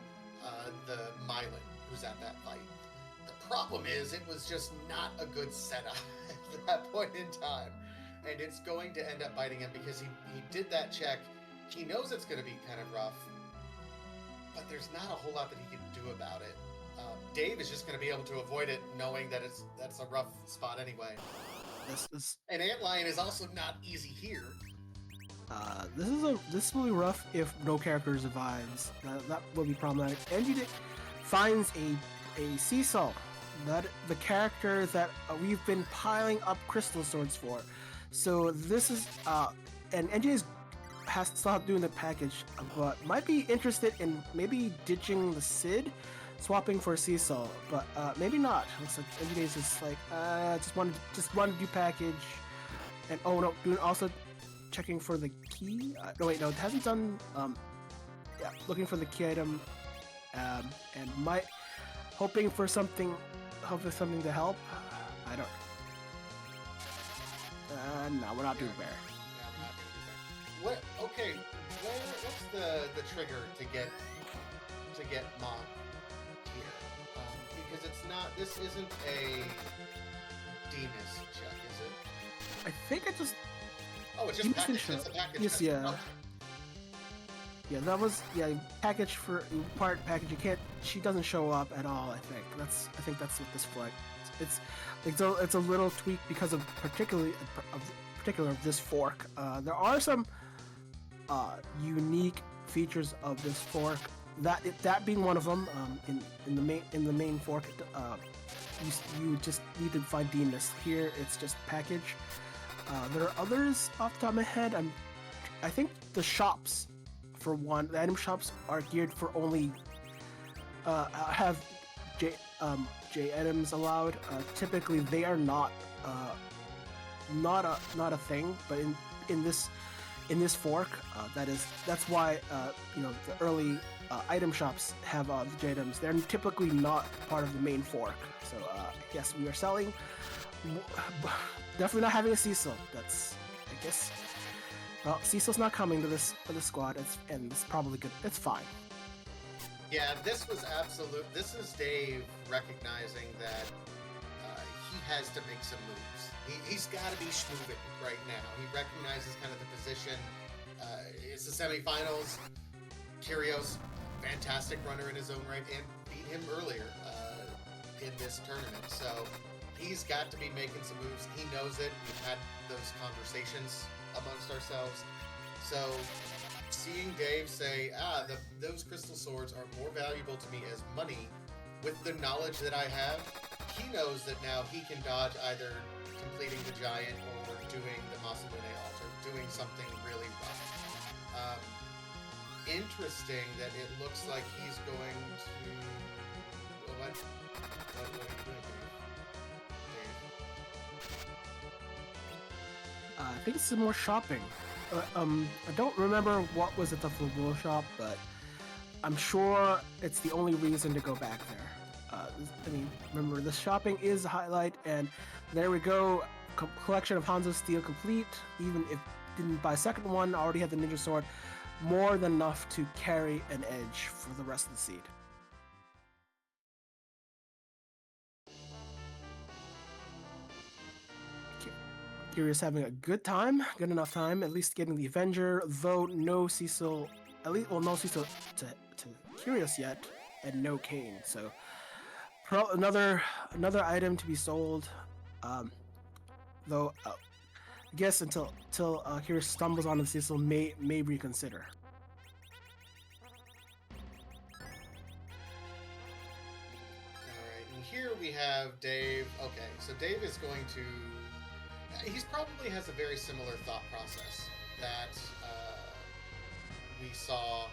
the Mylan who's at that fight. The problem is it was just not a good setup at that point in time, and it's going to end up biting him because he did that check. He knows it's going to be kind of rough, but there's not a whole lot that he can do about it. Dave is just going to be able to avoid it, knowing that that's a rough spot anyway. And Antlion is also not easy here. This will be rough if no character survives. That will be problematic. Engidave finds a Cecil, that the character that we've been piling up crystal swords for. So this is and Engidave has to stop doing the package, but might be interested in maybe ditching the Sid, swapping for Cecil, but maybe not. Looks like Engidave is like just want to do package, and oh no, doing also checking for the key. No wait, no, it hasn't done. Yeah, looking for the key item, and might hoping for something to help. I don't. No, we're not doing bear. What? Okay, what's the trigger to get Mom here? Because it's not. This isn't a Demas check, is it? I think it just. Oh, it's just package. It's a package. Yes, yeah. Okay. Yeah, that was package for part package. You can't. She doesn't show up at all. I think that's what this flag. It's a little tweak because of particular of this fork. There are some unique features of this fork. That being one of them. In the main fork, you just need to find Demas. Here, it's just package. There are others off the top of my head. I think the shops, for one, the item shops are geared for only have J items allowed. Typically, they are not a thing. But in this fork, that's why the early item shops have the J items. They're typically not part of the main fork. So yes, we are selling. Definitely not having a Cecil. That's, I guess. Well, Cecil's not coming to this squad. And it's probably good. It's fine. Yeah, this was absolute. This is Dave recognizing that has to make some moves. He's got to be schmoving right now. He recognizes kind of the position. It's the semifinals. Kyrios, fantastic runner in his own right, and beat him earlier in this tournament. So he's got to be making some moves. He knows it. We've had those conversations amongst ourselves. So seeing Dave say, those crystal swords are more valuable to me as money, with the knowledge that I have, he knows that now he can dodge either completing the giant or doing the Masamune altar, doing something really rough. Interesting that it looks like he's going to... What are you doing, Dave? I think it's some more shopping. I don't remember what was at the Flamingo shop, but I'm sure it's the only reason to go back there. I mean, remember, the shopping is a highlight, and there we go. Collection of Hanzo Steel complete. Even if didn't buy a second one, already had the Ninja Sword. More than enough to carry an edge for the rest of the seed. Kyrios having a good enough time, at least getting the Avenger, though no Cecil, no Cecil to Kyrios yet, and no Kane. So another item to be sold. Though I guess until Kyrios stumbles onto Cecil, may reconsider. Alright, and here we have Dave. Okay, so Dave is going to... He's probably has a very similar thought process that we saw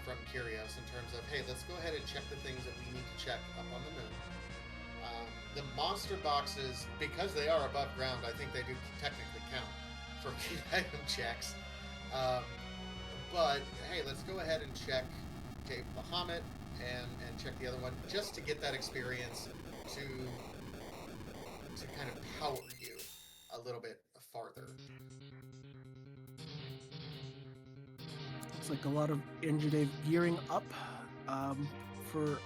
from Kyrios in terms of, hey, let's go ahead and check the things that we need to check up on the moon. The monster boxes, because they are above ground, I think they do technically count for item checks. But hey, let's go ahead and check Dave Bahamut and check the other one just to get that experience to kind of power you a little bit farther. It's like a lot of Engidave gearing up for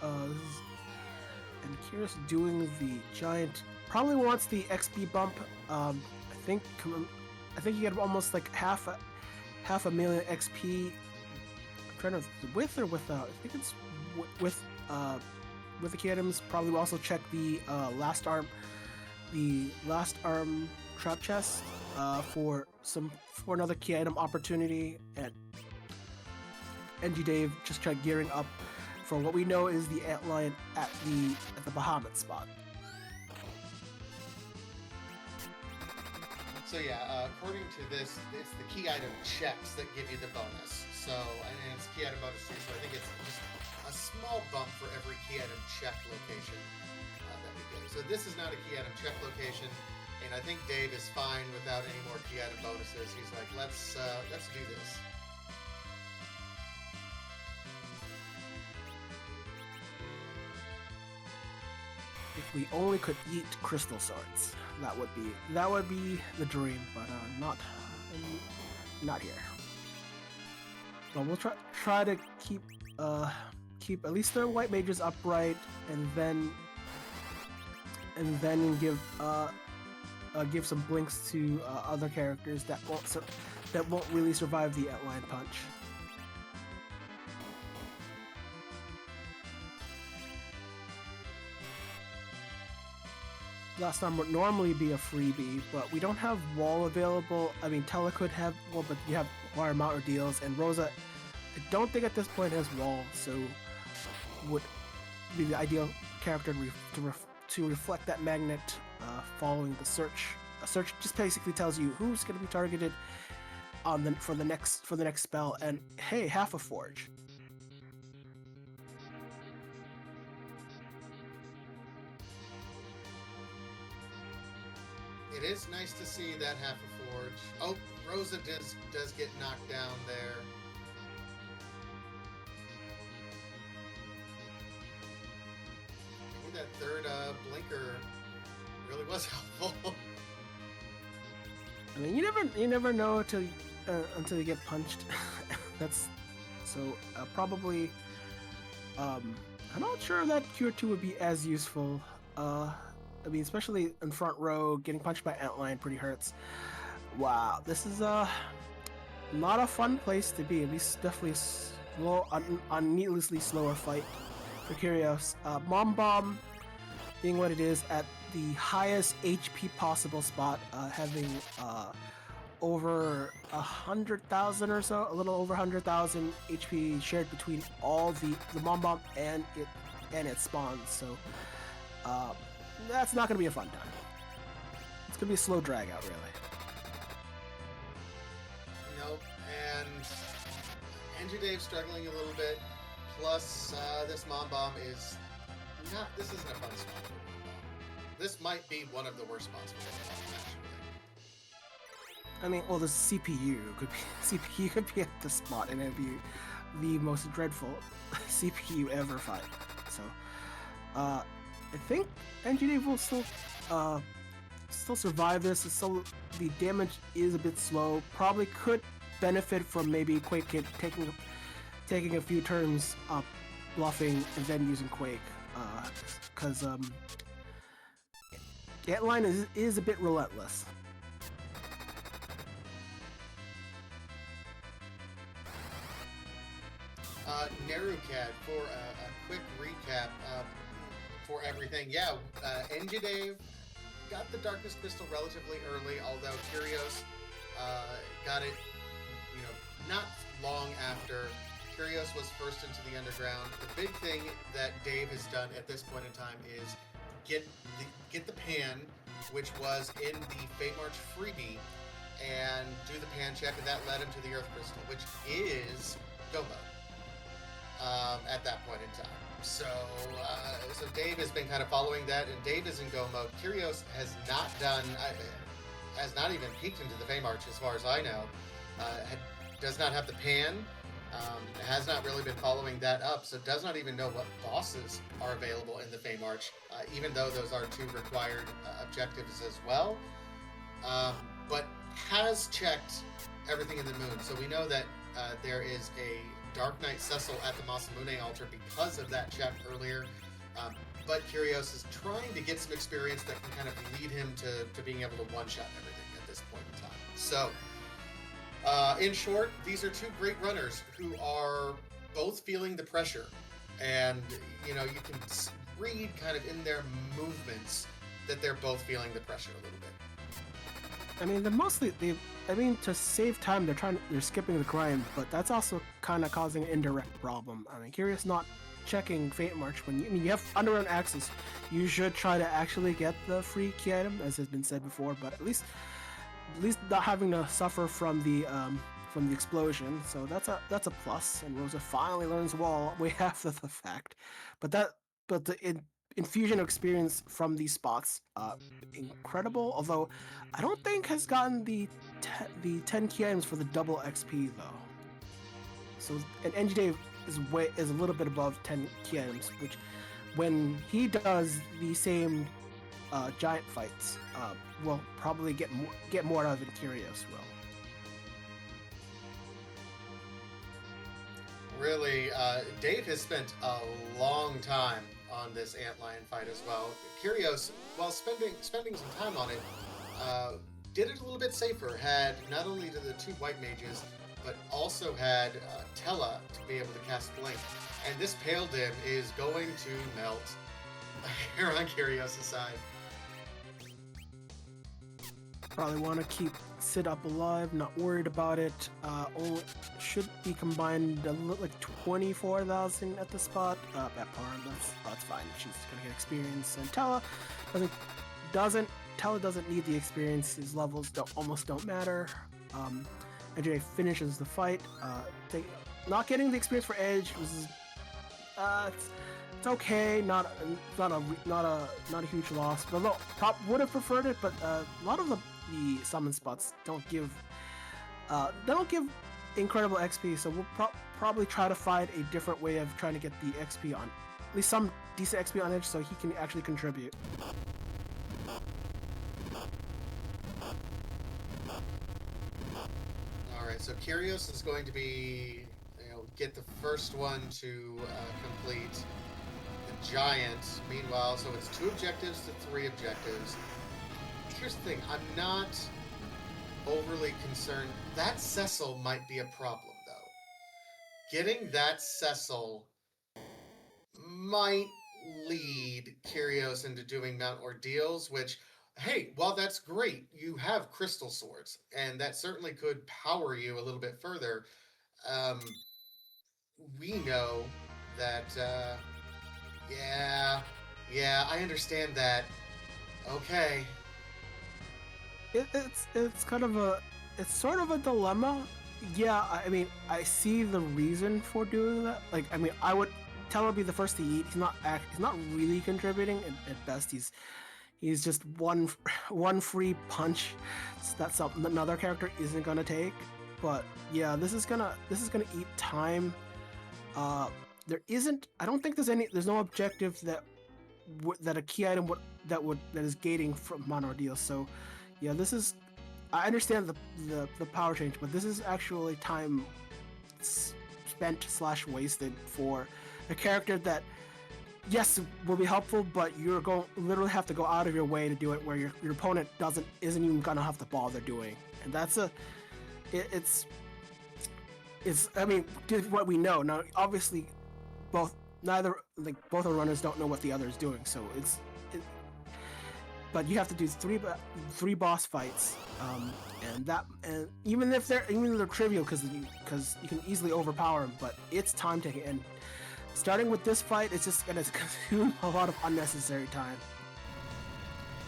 and Kyrios doing the giant. Probably wants the XP bump. I think you get almost like half a million XP. I'm trying to with or without. I think it's with the key items. Probably will also check the last arm trap chest for another key item opportunity, and Engidave just tried gearing up for what we know is the antlion at the Bahamut spot. So yeah, according to this, it's the key item checks that give you the bonus. So, and it's key item bonus too, so I think it's just a small bump for every key item check location that we get. So this is not a key item check location, and I think Dave is fine without any more key item bonuses. He's like, let's do this. If we only could eat crystal swords, that would be the dream, but not here. But we'll try to keep at least the white mages upright, and then give some blinks to other characters that won't really survive the antlion punch. Last time would normally be a freebie, but we don't have wall available. I mean, Tella could have wall, but you have wire mounter deals, and Rosa, I don't think at this point has wall, so would be the ideal character to reflect that magnet following the search. A search just basically tells you who's going to be targeted for the next spell, and hey, half a forge. It is nice to see that half a forge. Oh, Rosa does get knocked down there. Maybe that third blinker really was helpful. I mean, you never know until you get punched. That's so probably. I'm not sure that Cure 2 would be as useful. I mean, especially in front row, getting punched by Antlion pretty hurts. Wow, this is not a fun place to be. At least definitely a slow, needlessly slower fight for Kyrios. Mom Bomb being what it is at the highest HP possible spot, having over 100,000 or so, a little over 100,000 HP shared between all the Mom Bomb and its spawns. So that's not going to be a fun time. It's going to be a slow drag out, really. Nope, and Engidave struggling a little bit. Plus, this Mom Bomb is not. This isn't a fun spot for Mom Bomb. This might be one of the worst spots for Mom Bomb, actually. I mean, well, the CPU could be at the spot, and it'd be the most dreadful CPU ever fight. So, I think Engidave will still survive this. It's still, the damage is a bit slow. Probably could benefit from maybe Quake Kid taking a few turns bluffing and then using Quake, because Antlion is a bit relentless. Nerucad, for a quick recap for everything. Yeah, Engidave got the Darkness Crystal relatively early, although Kyrios got it, not long after. Kyrios was first into the underground. The big thing that Dave has done at this point in time is get the pan, which was in the Fate March freebie, and do the pan check, and that led him to the Earth Crystal, which is go mode at that point in time. So Dave has been kind of following that, and Dave is in go mode. Kyrios has not even peeked into the Fate March, as far as I know. Does not have the pan. Has not really been following that up, so does not even know what bosses are available in the Fate March, even though those are two required objectives as well. But has checked everything in the moon, so we know that there is a Dark Knight Cecil at the Masamune altar because of that check earlier. But Kyrios is trying to get some experience that can kind of lead him to being able to one-shot everything at this point in time. So, in short, these are two great runners who are both feeling the pressure. And, you can read kind of in their movements that they're both feeling the pressure a little bit. I mean, to save time, they're skipping the grind, but that's also kind of causing an indirect problem. I mean, Kyrios not checking Fate March when you have underground access, you should try to actually get the free key item, as has been said before. But at least not having to suffer from the explosion, so that's a plus. And Rosa finally learns wall way after the fact, but the infusion of experience from these spots, incredible. Although I don't think has gotten the 10 key items for the double XP though. So, and Engidave is a little bit above 10 key items, which when he does the same giant fights, will probably get more out of it. Kyrios will. Really, Dave has spent a long time on this Antlion fight as well. Kyrios, while spending some time on it, did it a little bit safer. Had not only the two white mages, but also had Tella to be able to cast Blink. And this Pale Dim is going to melt here on Kyrios' side. Probably want to keep Sid up alive, not worried about it. Only should be combined like 24,000 at the spot. At Parm, that's fine. She's gonna get experience. And Tella doesn't need the experience. His levels almost don't matter. Edge finishes the fight. Not getting the experience for Edge was it's okay. Not a huge loss. But would have preferred it. But a lot of the summon spots don't give incredible XP. So we'll probably try to find a different way of trying to get the XP on, at least some decent XP on Edge, so he can actually contribute. Alright, so Kyrios is going to be, get the first one to complete the giant. Meanwhile, so it's 2 objectives to 3 objectives. Here's the thing, I'm not overly concerned. That Cecil might be a problem, though. Getting that Cecil might lead Kyrios into doing Mount Ordeals, which, hey, while that's great, you have crystal swords, and that certainly could power you a little bit further. Um, we know that, yeah, I understand that. Okay. It's kind of it's sort of a dilemma. Yeah, I mean, I see the reason for doing that. Like, I mean, I would tell him to be the first to eat. He's not really contributing. At best, he's just one free punch that another character isn't gonna take. But yeah, this is gonna eat time. I don't think there's no objective that a key item that is gating from Mount Ordeal. So yeah, I understand the power change, but this is actually time spent / wasted for a character that, yes, will be helpful, but you're going literally have to go out of your way to do it, where your opponent isn't even gonna have to bother doing, and that's I mean, what we know now. Obviously, both of the runners don't know what the other is doing, so but you have to do three boss fights, and even if they're trivial, because you can easily overpower them, but it's time taking, and starting with this fight, it's just gonna consume a lot of unnecessary time.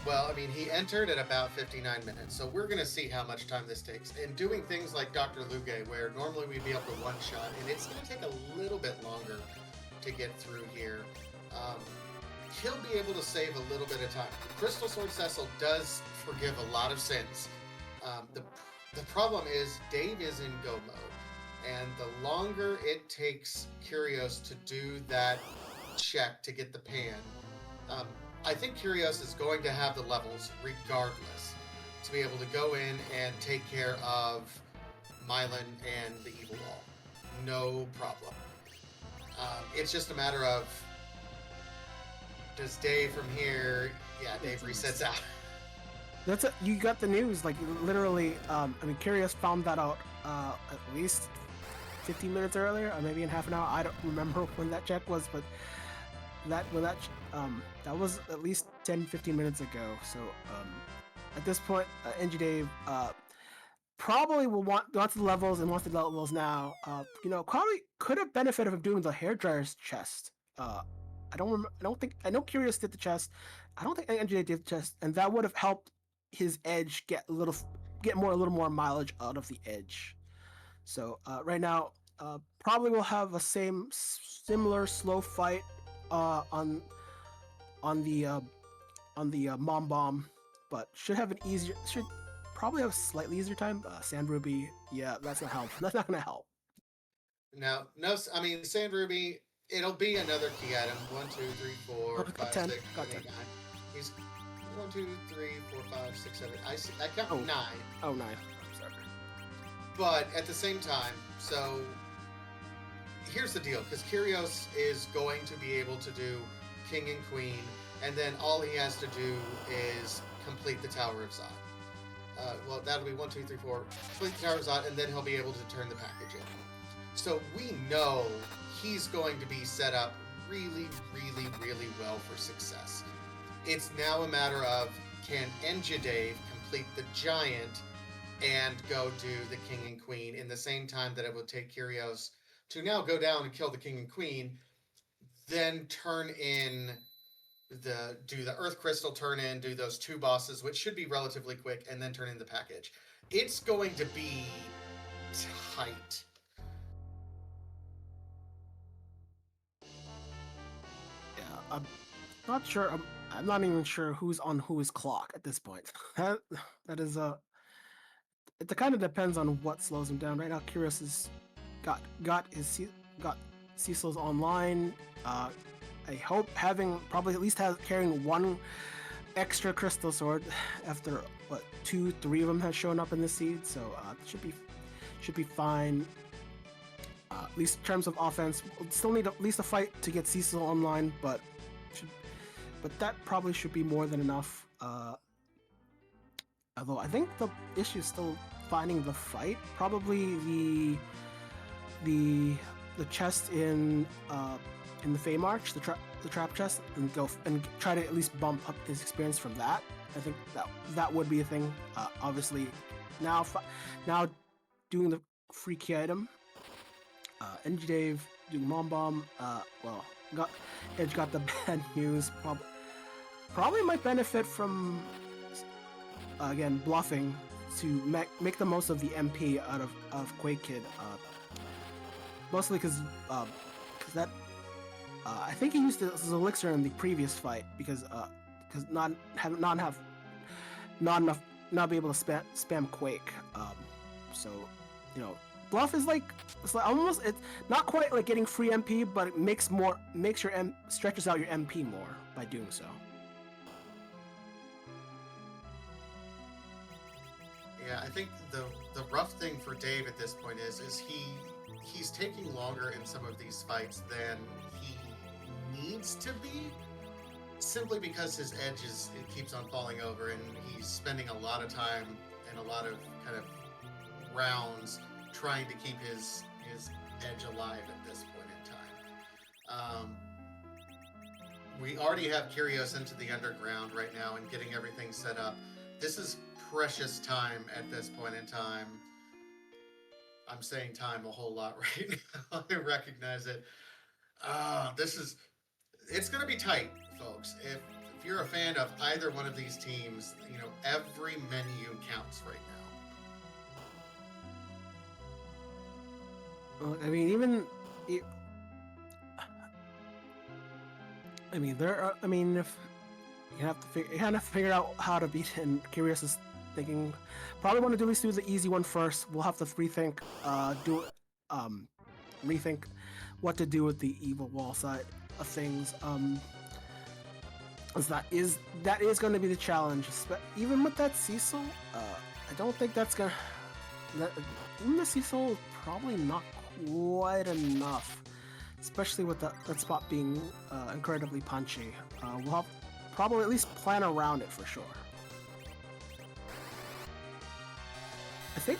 Well, I mean, he entered at about 59 minutes, so we're going to see how much time this takes. And doing things like Dr. Luge, where normally we'd be able to one-shot, and it's going to take a little bit longer to get through here. He'll be able to save a little bit of time. Crystal Sword Cecil does forgive a lot of sins. The problem is Dave is in go mode, and the longer it takes Kyrios to do that check to get the pan, I think Kyrios is going to have the levels, regardless, to be able to go in and take care of Mylan and the Evil Wall. No problem. It's just a matter of, does Dave from here... Yeah, Dave resets out. You got the news, like, literally, I mean, Kyrios found that out at least 15 minutes earlier, or maybe in half an hour. I don't remember when that check was, but that was at least 10-15 minutes ago. So at this point, Engidave probably will want the levels and wants the levels now. Probably could have benefited from doing the hairdryer's chest. I know Kyrios did the chest. I don't think Engidave did the chest, and that would have helped his edge get a little more mileage out of the edge. So right now, probably will have a similar slow fight on the Mom Bomb, but should probably have a slightly easier time. Sand Ruby, yeah, that's not help. That's not gonna help. No, I mean, Sand Ruby, it'll be another key item. 1, 2, 3, 4, 5, 6, 7, 8, 9. He's 1, 2, 3, 4, 5, 6, 7. I count 9. Oh, 9. I'm sorry. But at the same time, so here's the deal, because Kyrios is going to be able to do King and Queen, and then all he has to do is complete the Tower of Zod. Well, that'll be 1, 2, 3, 4. Complete the Tower of Zod, and then he'll be able to turn the package in. So we know he's going to be set up really, really, really well for success. It's now a matter of, can Engidave complete the Giant and go do the King and Queen in the same time that it would take Kyrios to now go down and kill the King and Queen, then do the Earth Crystal turn in, do those 2 bosses, which should be relatively quick, and then turn in the package. It's going to be tight. Yeah, I'm not sure. I'm not even sure who's on whose clock at this point. That is it kind of depends on what slows him down. Right now, Kyrios has got Cecil's online. I hope probably at least carrying 1 extra crystal sword after 2, 3 of them have shown up in the seed, so should be fine. At least in terms of offense, we'll still need at least a fight to get Cecil online, but But that probably should be more than enough. Although I think the issue is still finding the fight. Probably the chest in the Fey March, the trap chest, and go and try to at least bump up his experience from that. I think that would be a thing. Obviously, now doing the free key item. Engidave doing Mom Bomb. Edge got the bad news. Probably might benefit from again bluffing to make the most of the MP out of Quake Kid. Mostly because that I think he used this as elixir in the previous fight because not be able to spam Quake. So you know, bluff is like it's not quite like getting free MP, but it stretches out your MP more by doing so. Yeah, I think the rough thing for Dave at this point is he's taking longer in some of these fights than he needs to be, simply because his edge it keeps on falling over, and he's spending a lot of time and a lot of kind of rounds trying to keep his edge alive at this point in time. We already have Kyrios into the underground right now and getting everything set up. This is precious time at this point in time. I'm saying time a whole lot right now. I recognize it. It's going to be tight, folks. If you're a fan of either one of these teams, you know, every menu counts right now. I mean, if you have to figure out how to beat it, and Kyrios is thinking probably want to at least do the easy one first. We'll have to rethink what to do with the evil wall side of things. That is going to be the challenge. Even with that Cecil, I don't think that's gonna. Even the Cecil is probably not quite enough, especially with that spot being incredibly punchy. We'll have probably at least plan around it for sure. I think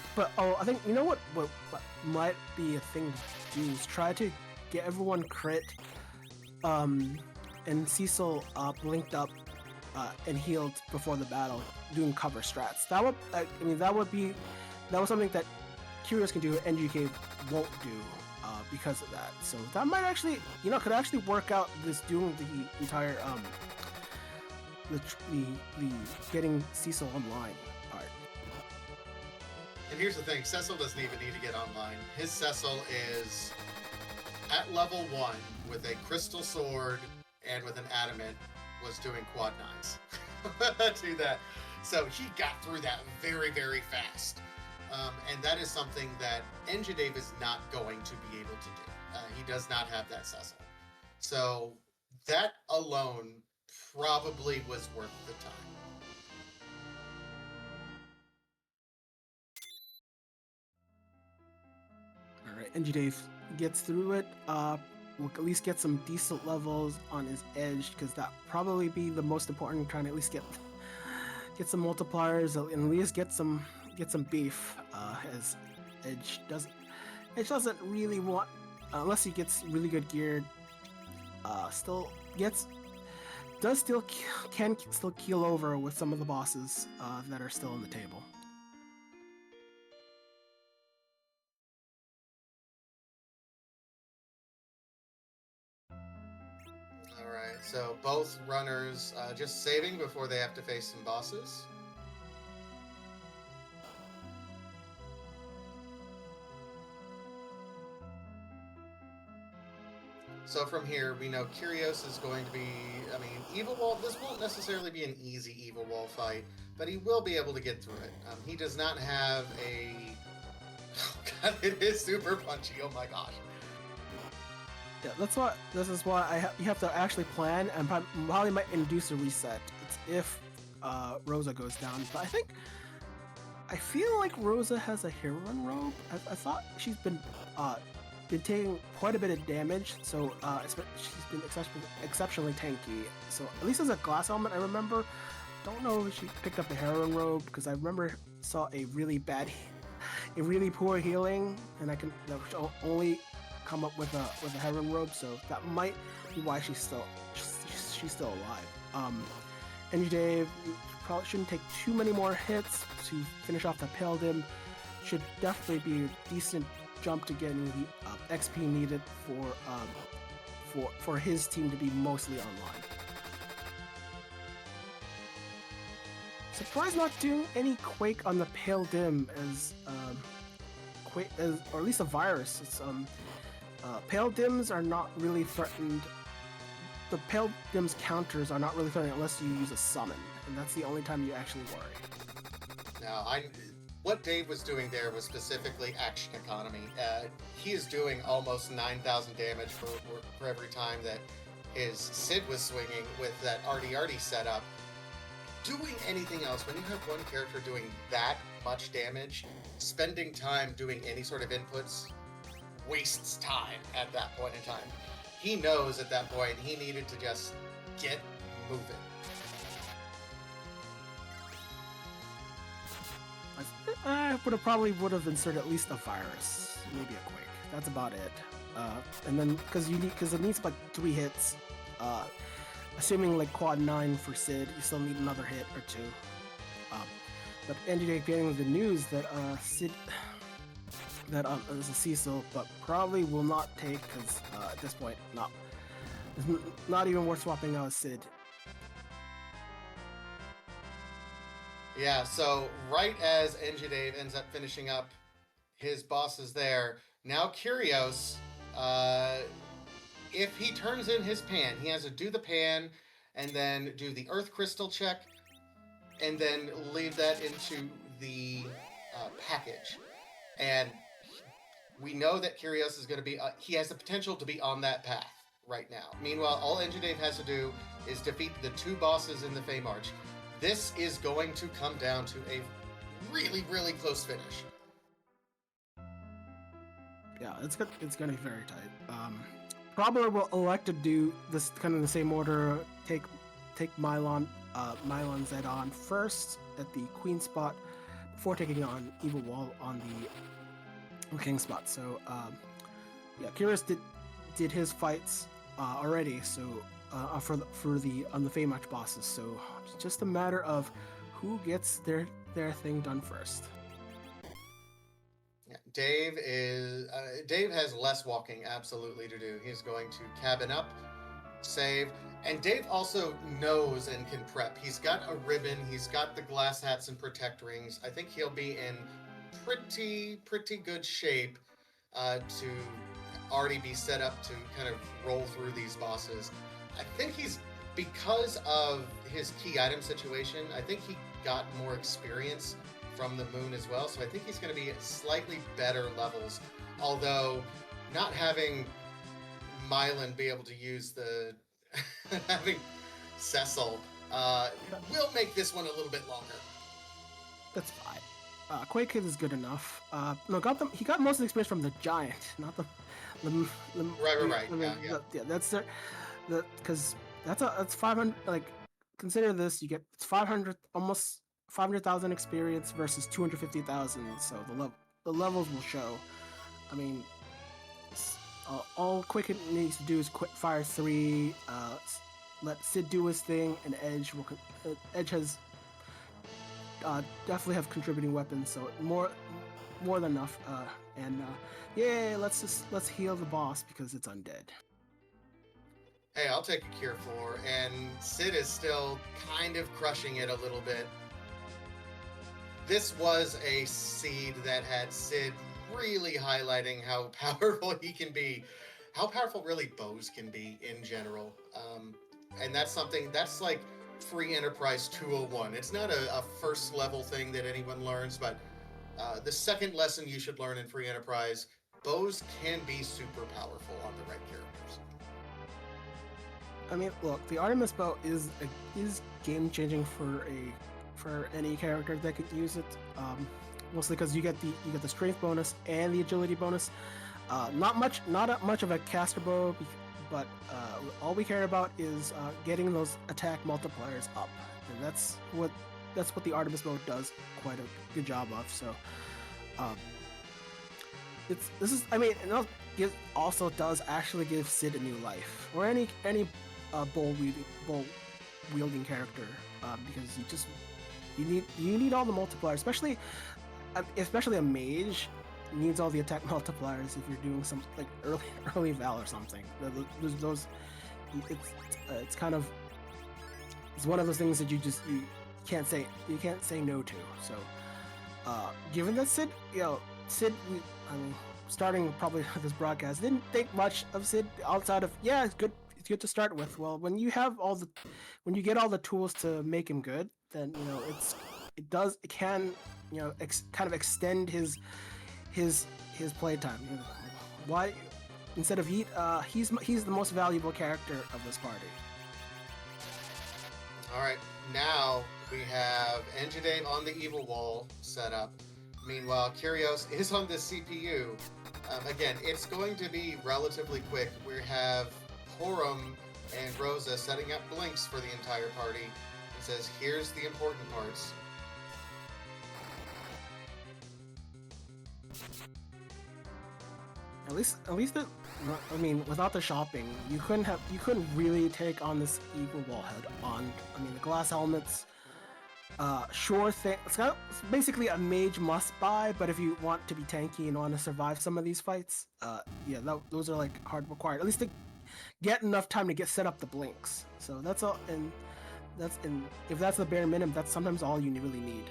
you know what might be a thing to do is try to get everyone crit, and Cecil linked up and healed before the battle, doing cover strats. That was something that Kyrios can do and NGK won't do because of that. So that might actually, could actually work out this doing the entire the getting Cecil online part. And here's the thing, Cecil doesn't even need to get online. His Cecil is at level 1 with a crystal sword and with an adamant, was doing quad nines. Do that. So he got through that very, very fast. And that is something that Engidave is not going to be able to do. He does not have that Cecil. So that alone probably was worth the time. Alright, Engidave gets through it. We'll at least get some decent levels on his edge, because that probably be the most important, trying to at least get some multipliers and at least get some beef. As Edge doesn't really want, unless he gets really good geared, can still keel over with some of the bosses that are still on the table. Alright, so both runners just saving before they have to face some bosses. So from here, we know Kyrios is going to be, Evil Wall, this won't necessarily be an easy Evil Wall fight, but he will be able to get through it. He does not have a... Oh god, it is super punchy, oh my gosh. Yeah, this is why you have to actually plan, and probably might induce a reset. It's if Rosa goes down, but I feel like Rosa has a hero run robe. I thought she's been been taking quite a bit of damage, so she's been exceptionally tanky. So at least as a glass element, I remember. Don't know if she picked up the heroin robe because I remember saw a really poor healing, and that only come up with a heroin robe. So that might be why she's still alive. Engidave probably shouldn't take too many more hits to finish off the Pale Dim. Should definitely be a decent jump to getting the XP needed for his team to be mostly online. Surprised not doing any Quake on the Pale Dim or at least a virus. It's Pale Dims are not really threatened. The Pale Dim's counters are not really threatened unless you use a summon, and that's the only time you actually worry. Now, what Dave was doing there was specifically action economy. He is doing almost 9,000 damage for every time that his Sid was swinging with that arty setup. Doing anything else, when you have one character doing that much damage, spending time doing any sort of inputs wastes time at that point in time. He knows at that point he needed to just get moving. I probably would have inserted at least a virus, maybe a Quake. That's about it. And then because it needs like 3 hits. Assuming like quad 9 for Sid, you still need another hit or 2. But Engidave getting the news that Sid is a Cecil, but probably will not take because at this point, it's not even worth swapping out Sid. Yeah, so right as Engidave ends up finishing up his bosses there, now Kyrios, if he turns in his pan, he has to do the pan and then do the Earth Crystal check and then leave that into the package. And we know that Kyrios is going to be, he has the potential to be on that path right now. Meanwhile, all Engidave has to do is defeat the 2 bosses in the Fame Arch. This is going to come down to a really, really close finish. Yeah, it's going to be very tight. Probably will elect to do this kind of in the same order. Take Mylon Zed on first at the Queen spot before taking on Evil Wall on the King spot. So yeah, Kyrios did his fights already. So for the Fame Match bosses. So it's just a matter of who gets their thing done first. Dave has less walking absolutely to do. He's going to cabin up, save, and Dave also knows and can prep. He's got a ribbon, he's got the glass hats and protect rings. I think he'll be in pretty good shape to already be set up to kind of roll through these bosses. I think because of his key item situation, I think he got more experience from the moon as well, so I think he's going to be at slightly better levels, although not having Mylan be able to use the having Cecil will make this one a little bit longer. That's fine. Quake Kid is good enough. No, he got most of the experience from the Giant, not the right. Yeah. That's because that's 500. Like, consider this: you get 500, almost 500,000 experience versus 250,000. So the levels will show. I mean, all Quake needs to do is fire 3. Let Sid do his thing, and Edge has definitely have contributing weapons, so more than enough. Let's heal the boss because it's undead. Hey, I'll take a Cure 4, and Sid is still kind of crushing it a little bit. This was a seed that had Sid really highlighting how powerful he can be, how powerful really bows can be in general. And that's like Free Enterprise 201. It's not a first level thing that anyone learns, but the second lesson you should learn in Free Enterprise, bows can be super powerful on the right characters. I mean, look, the Artemis bow is game changing for any character that could use it. Mostly because you get the strength bonus and the agility bonus. Not much of a caster bow, but all we care about is getting those attack multipliers up, and that's what the Artemis bow does quite a good job of. So, um, I mean, it also does actually give Sid a new life, or any bow wielding character, because you need all the multipliers, especially a mage needs all the attack multipliers if you're doing some like early Val or something. Those it's kind of it's one of those things that you can't say no to. So given that Sid, I mean, starting probably this broadcast, didn't think much of Sid outside of it's good to start with. Well, when you get all the tools to make him good, then it can kind of extend his playtime. Why instead of Heat, he's the most valuable character of this party. All right, now we have Engidave on the evil wall set up. Meanwhile, Kyrios is on the CPU. Again, it's going to be relatively quick. We have Porum and Rosa setting up blinks for the entire party. He says, here's the important parts. At least I mean, without the shopping, you couldn't really take on this evil wall head on. I mean, the glass helmets, sure thing. It's basically a mage must buy, but if you want to be tanky and want to survive some of these fights, those are like hard required. At least to get enough time to get set up the blinks. So that's all, and if that's the bare minimum, that's sometimes all you really need.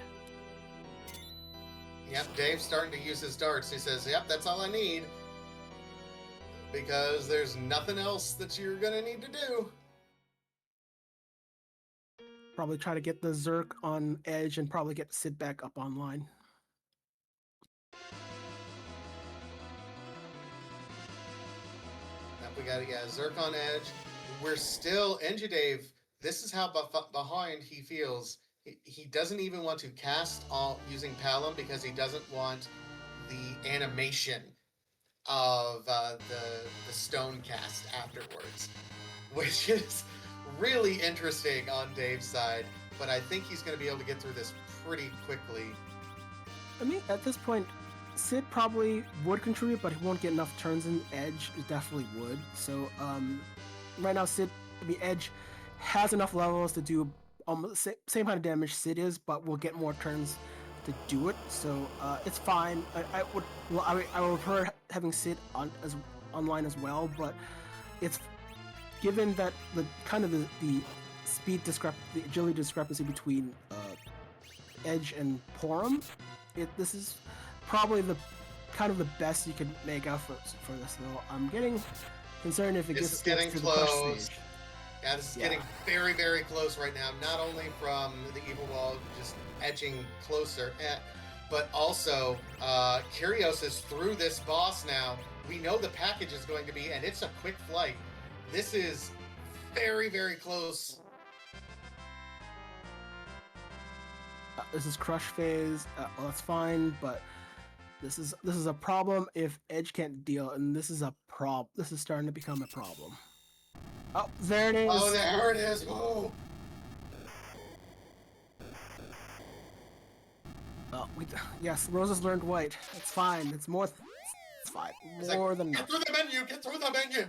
Yep, Dave's starting to use his darts. He says, yep, that's all I need. Because there's nothing else that you're gonna need to do. Probably try to get the Zerk on edge and probably get Sid back up online. We got Zerk on edge. We're still Engidave. This is how behind he feels. He doesn't even want to cast all using Palom because he doesn't want the animation of the stone cast afterwards, which is really interesting on Dave's side, but I think he's going to be able to get through this pretty quickly. I mean, at this point, Sid probably would contribute, but he won't get enough turns in Edge. It definitely would. So, right now, Edge has enough levels to do almost same kind of damage Sid is, but will get more turns to do it. So, it's fine. I would prefer having Sid online as well, but it's given that the agility discrepancy between Edge and Porum, this is probably the best you can make out for this. Though I'm getting concerned if it gets to the crush stage. Yeah, this is getting very, very close right now. Not only from the evil wall just edging closer, but also Kyrios is through this boss now. We know the package is going to be, and it's a quick flight. This is very, very close. This is crush phase. Well, that's fine, but this is a problem if Edge can't deal, and this is a problem. This is starting to become a problem. Oh, there it is. Oh, there it is. Oh. Yes, Rosa's learned white. It's fine. It's more. It's fine. More than get through the menu. Get through the menu.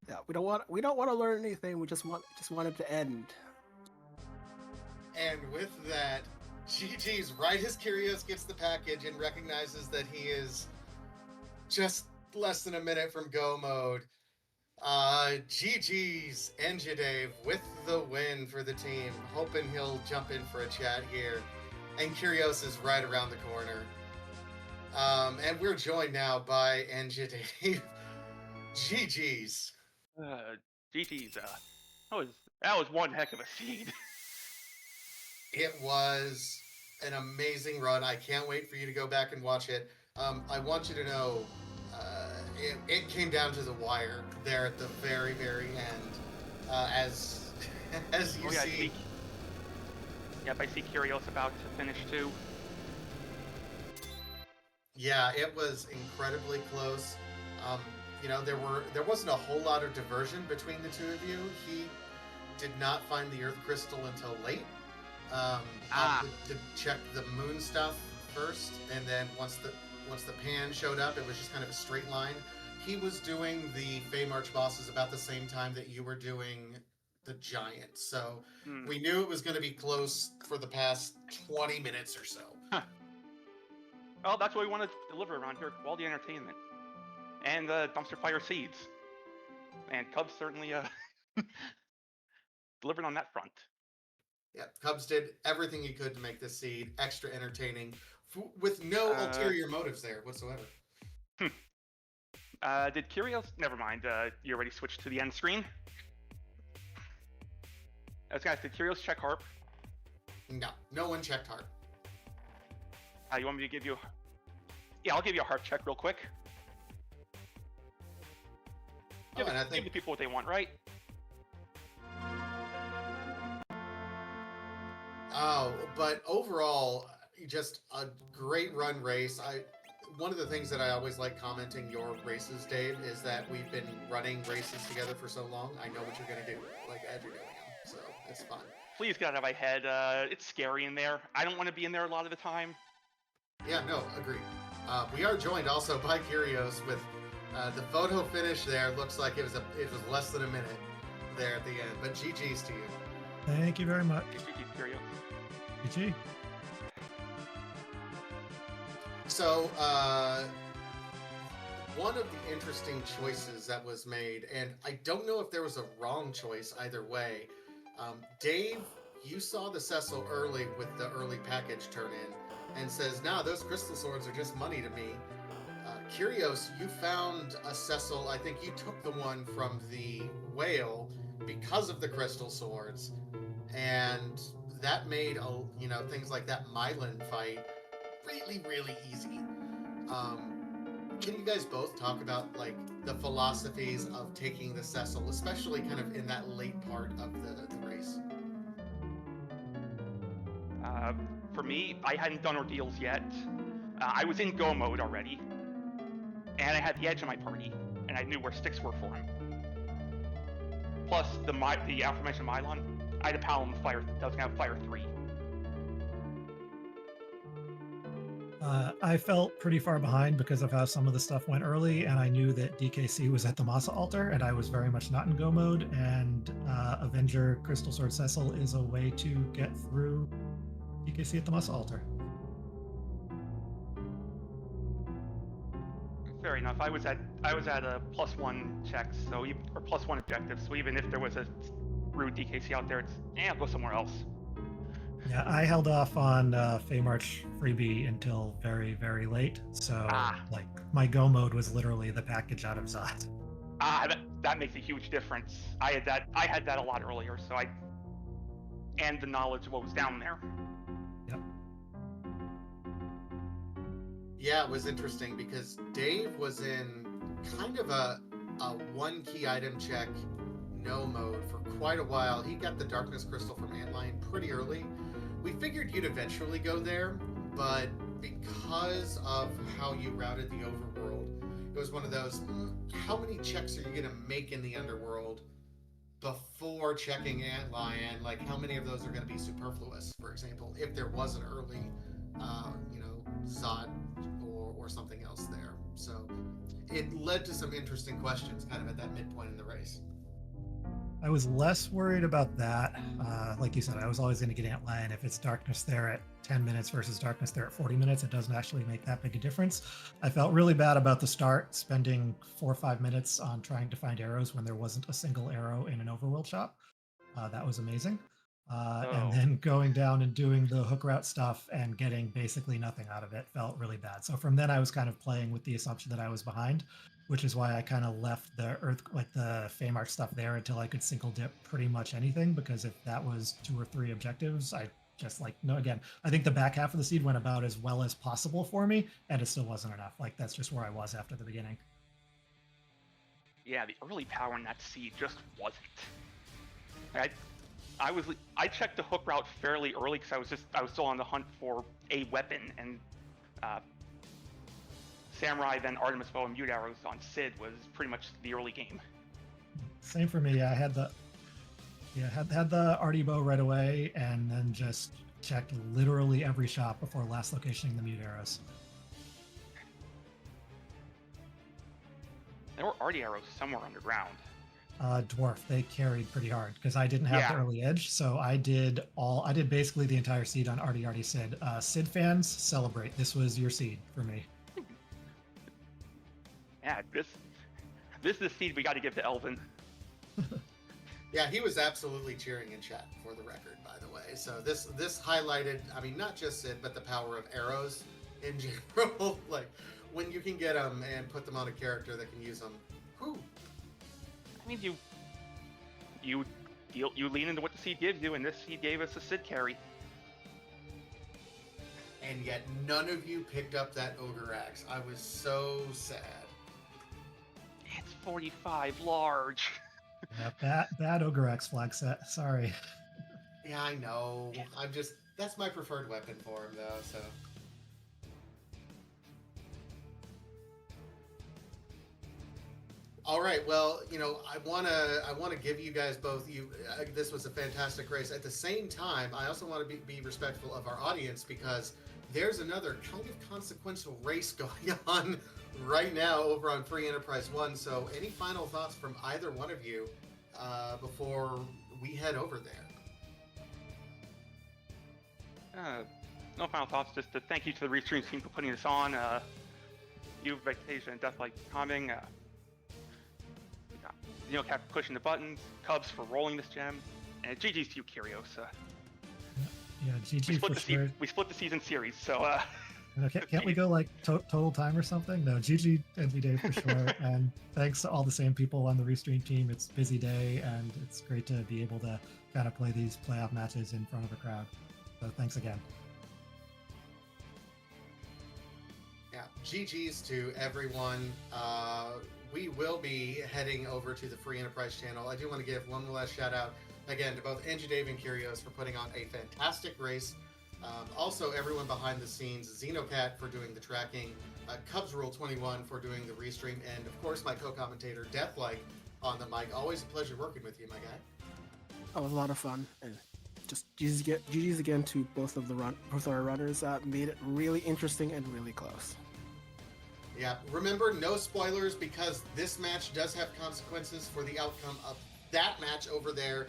Yeah, we don't want to learn anything. We just want it to end. And with that, GG's right as Kyrios gets the package and recognizes that he is just less than a minute from go mode. GG's Engidave with the win for the team. Hoping he'll jump in for a chat here. And Kyrios is right around the corner. And we're joined now by Engidave. GG's. GG's. That was one heck of a seed. It was an amazing run. I can't wait for you to go back and watch it. I want you to know it came down to the wire there at the very, very end. As you see. Yep, I see Kyrios about to finish too. Yeah, it was incredibly close. Um, there wasn't a whole lot of diversion between the two of you. He did not find the Earth crystal until late. Opted to check the moon stuff first, and then once the pan showed up, it was just kind of a straight line. He was doing the Fey March bosses about the same time that you were doing the giant, so we knew it was going to be close for the past 20 minutes or so. Well, that's what we want to deliver around here: quality entertainment and dumpster fire seeds. And Cubs certainly delivered on that front. Yeah, Cubs did everything he could to make this seed extra entertaining, with no ulterior motives there whatsoever. Did Kyrios? Never mind. You already switched to the end screen. Guys, did Kyrios check Harp? No one checked Harp. You want me to give you? Yeah, I'll give you a Harp check real quick. Give the people what they want, right? Oh, but overall, just a great run race. One of the things that I always like commenting your races, Dave, is that we've been running races together for so long. I know what you're gonna do, like as you're doing them, so it's fun. Please get out of my head. It's scary in there. I don't want to be in there a lot of the time. Yeah, no, agreed. We are joined also by Kyrios with the photo finish. There looks like it was less than a minute there at the end, but GG's to you. Thank you very much. GG's, Kyrios. GG. So, one of the interesting choices that was made, and I don't know if there was a wrong choice either way. Dave, you saw the Cecil early with the early package turn in, and says, "Nah, those crystal swords are just money to me." Kyrios, you found a Cecil. I think you took the one from the whale because of the crystal swords, and that made things like that Mylan fight really, really easy. Can you guys both talk about like the philosophies of taking the Cecil, especially kind of in that late part of the race? For me, I hadn't done ordeals yet. I was in go mode already, and I had the edge of my party, and I knew where sticks were for him. Plus, the aforementioned Mylon, I had a Paladin Fire that doesn't have Fire 3. I felt pretty far behind because of how some of the stuff went early, and I knew that DKC was at the Masa altar, and I was very much not in go mode, and Avenger Crystal Sword Cecil is a way to get through DKC at the Masa altar. Fair enough. I was at a +1 checks, or +1 objectives. So even if there was a rude DKC out there, I'll go somewhere else. Yeah, I held off on Fey March freebie until very, very late. So like my go mode was literally the package out of Zod. That makes a huge difference. I had that a lot earlier, so and the knowledge of what was down there. Yep. Yeah, it was interesting because Dave was in kind of a one key item check no mode for quite a while. He got the Darkness Crystal from Antlion pretty early. We figured you'd eventually go there, but because of how you routed the overworld, it was one of those, how many checks are you going to make in the underworld before checking Antlion? Like, how many of those are going to be superfluous, for example, if there was an early, Zod or something else there. So it led to some interesting questions kind of at that midpoint in the race. I was less worried about that. Like you said, I was always going to get Antlion. If it's darkness there at 10 minutes versus darkness there at 40 minutes, it doesn't actually make that big a difference. I felt really bad about the start, spending 4 or 5 minutes on trying to find arrows when there wasn't a single arrow in an overworld shop. That was amazing. And then going down and doing the hook route stuff and getting basically nothing out of it felt really bad. So from then I was kind of playing with the assumption that I was behind, which is why I kind of left the Fey March stuff there until I could single dip pretty much anything, because if that was 2 or 3 objectives, I just again, I think the back half of the seed went about as well as possible for me, and it still wasn't enough. Like, that's just where I was after the beginning. Yeah, the early power in that seed just wasn't. I checked the hook route fairly early because I was still on the hunt for a weapon, and Samurai, then Artemis Bow and Mute Arrows on Sid was pretty much the early game. Same for me. I had the had the Artie bow right away, and then just checked literally every shop before last locationing the mute arrows. There were Artie arrows somewhere underground. Dwarf, they carried pretty hard because I didn't have the early edge, so I did basically the entire seed on Artie Sid. Sid fans, celebrate. This was your seed for me. Yeah, this is the seed we got to give to Elvin. Yeah, he was absolutely cheering in chat, for the record, by the way. So this highlighted, I mean, not just Sid, but the power of arrows in general. Like, when you can get them and put them on a character that can use them. Whew. I mean, you lean into what the seed gives you, and this seed gave us a Sid carry. And yet none of you picked up that Ogre Axe. I was so sad. It's 45 large. Yeah, bad Ogre X flag set. Sorry. Yeah, I know. That's my preferred weapon for him, though, so. All right, well, I wanna give you guys both. This was a fantastic race. At the same time, I also want to be respectful of our audience, because there's another kind of consequential race going on right now over on Free Enterprise 1. So, any final thoughts from either one of you before we head over there? No final thoughts. Just to thank you to the Restream team for putting this on. You, Vectation, and Deathlight coming. Kept pushing the buttons. Cubs for rolling this gem, and GG's to you, Kyrios. Yeah, GG for sure. We split the season series, so. Can't we go like total time or something? No, GG Engidave for sure. And thanks to all the same people on the Restream team. It's a busy day, and it's great to be able to kind of play these playoff matches in front of a crowd. So thanks again. Yeah, GG's to everyone. We will be heading over to the Free Enterprise channel. I do want to give one last shout out again to both Engidave and Kyrios for putting on a fantastic race. Also, everyone behind the scenes, Xenocat for doing the tracking, Cubs Rule 21 for doing the restream, and of course my co-commentator Deathlike on the mic. Always a pleasure working with you, my guy. It was a lot of fun, and just GG's again to both our runners. Made it really interesting and really close. Yeah, remember, no spoilers, because this match does have consequences for the outcome of that match over there.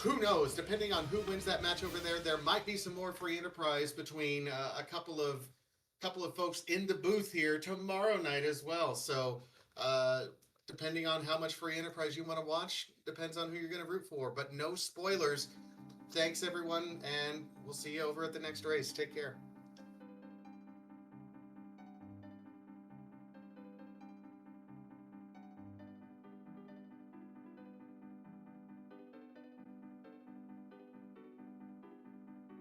Who knows? Depending on who wins that match over there, there might be some more Free Enterprise between a couple of folks in the booth here tomorrow night as well. So, depending on how much Free Enterprise you want to watch, depends on who you're going to root for. But no spoilers. Thanks, everyone, and we'll see you over at the next race. Take care.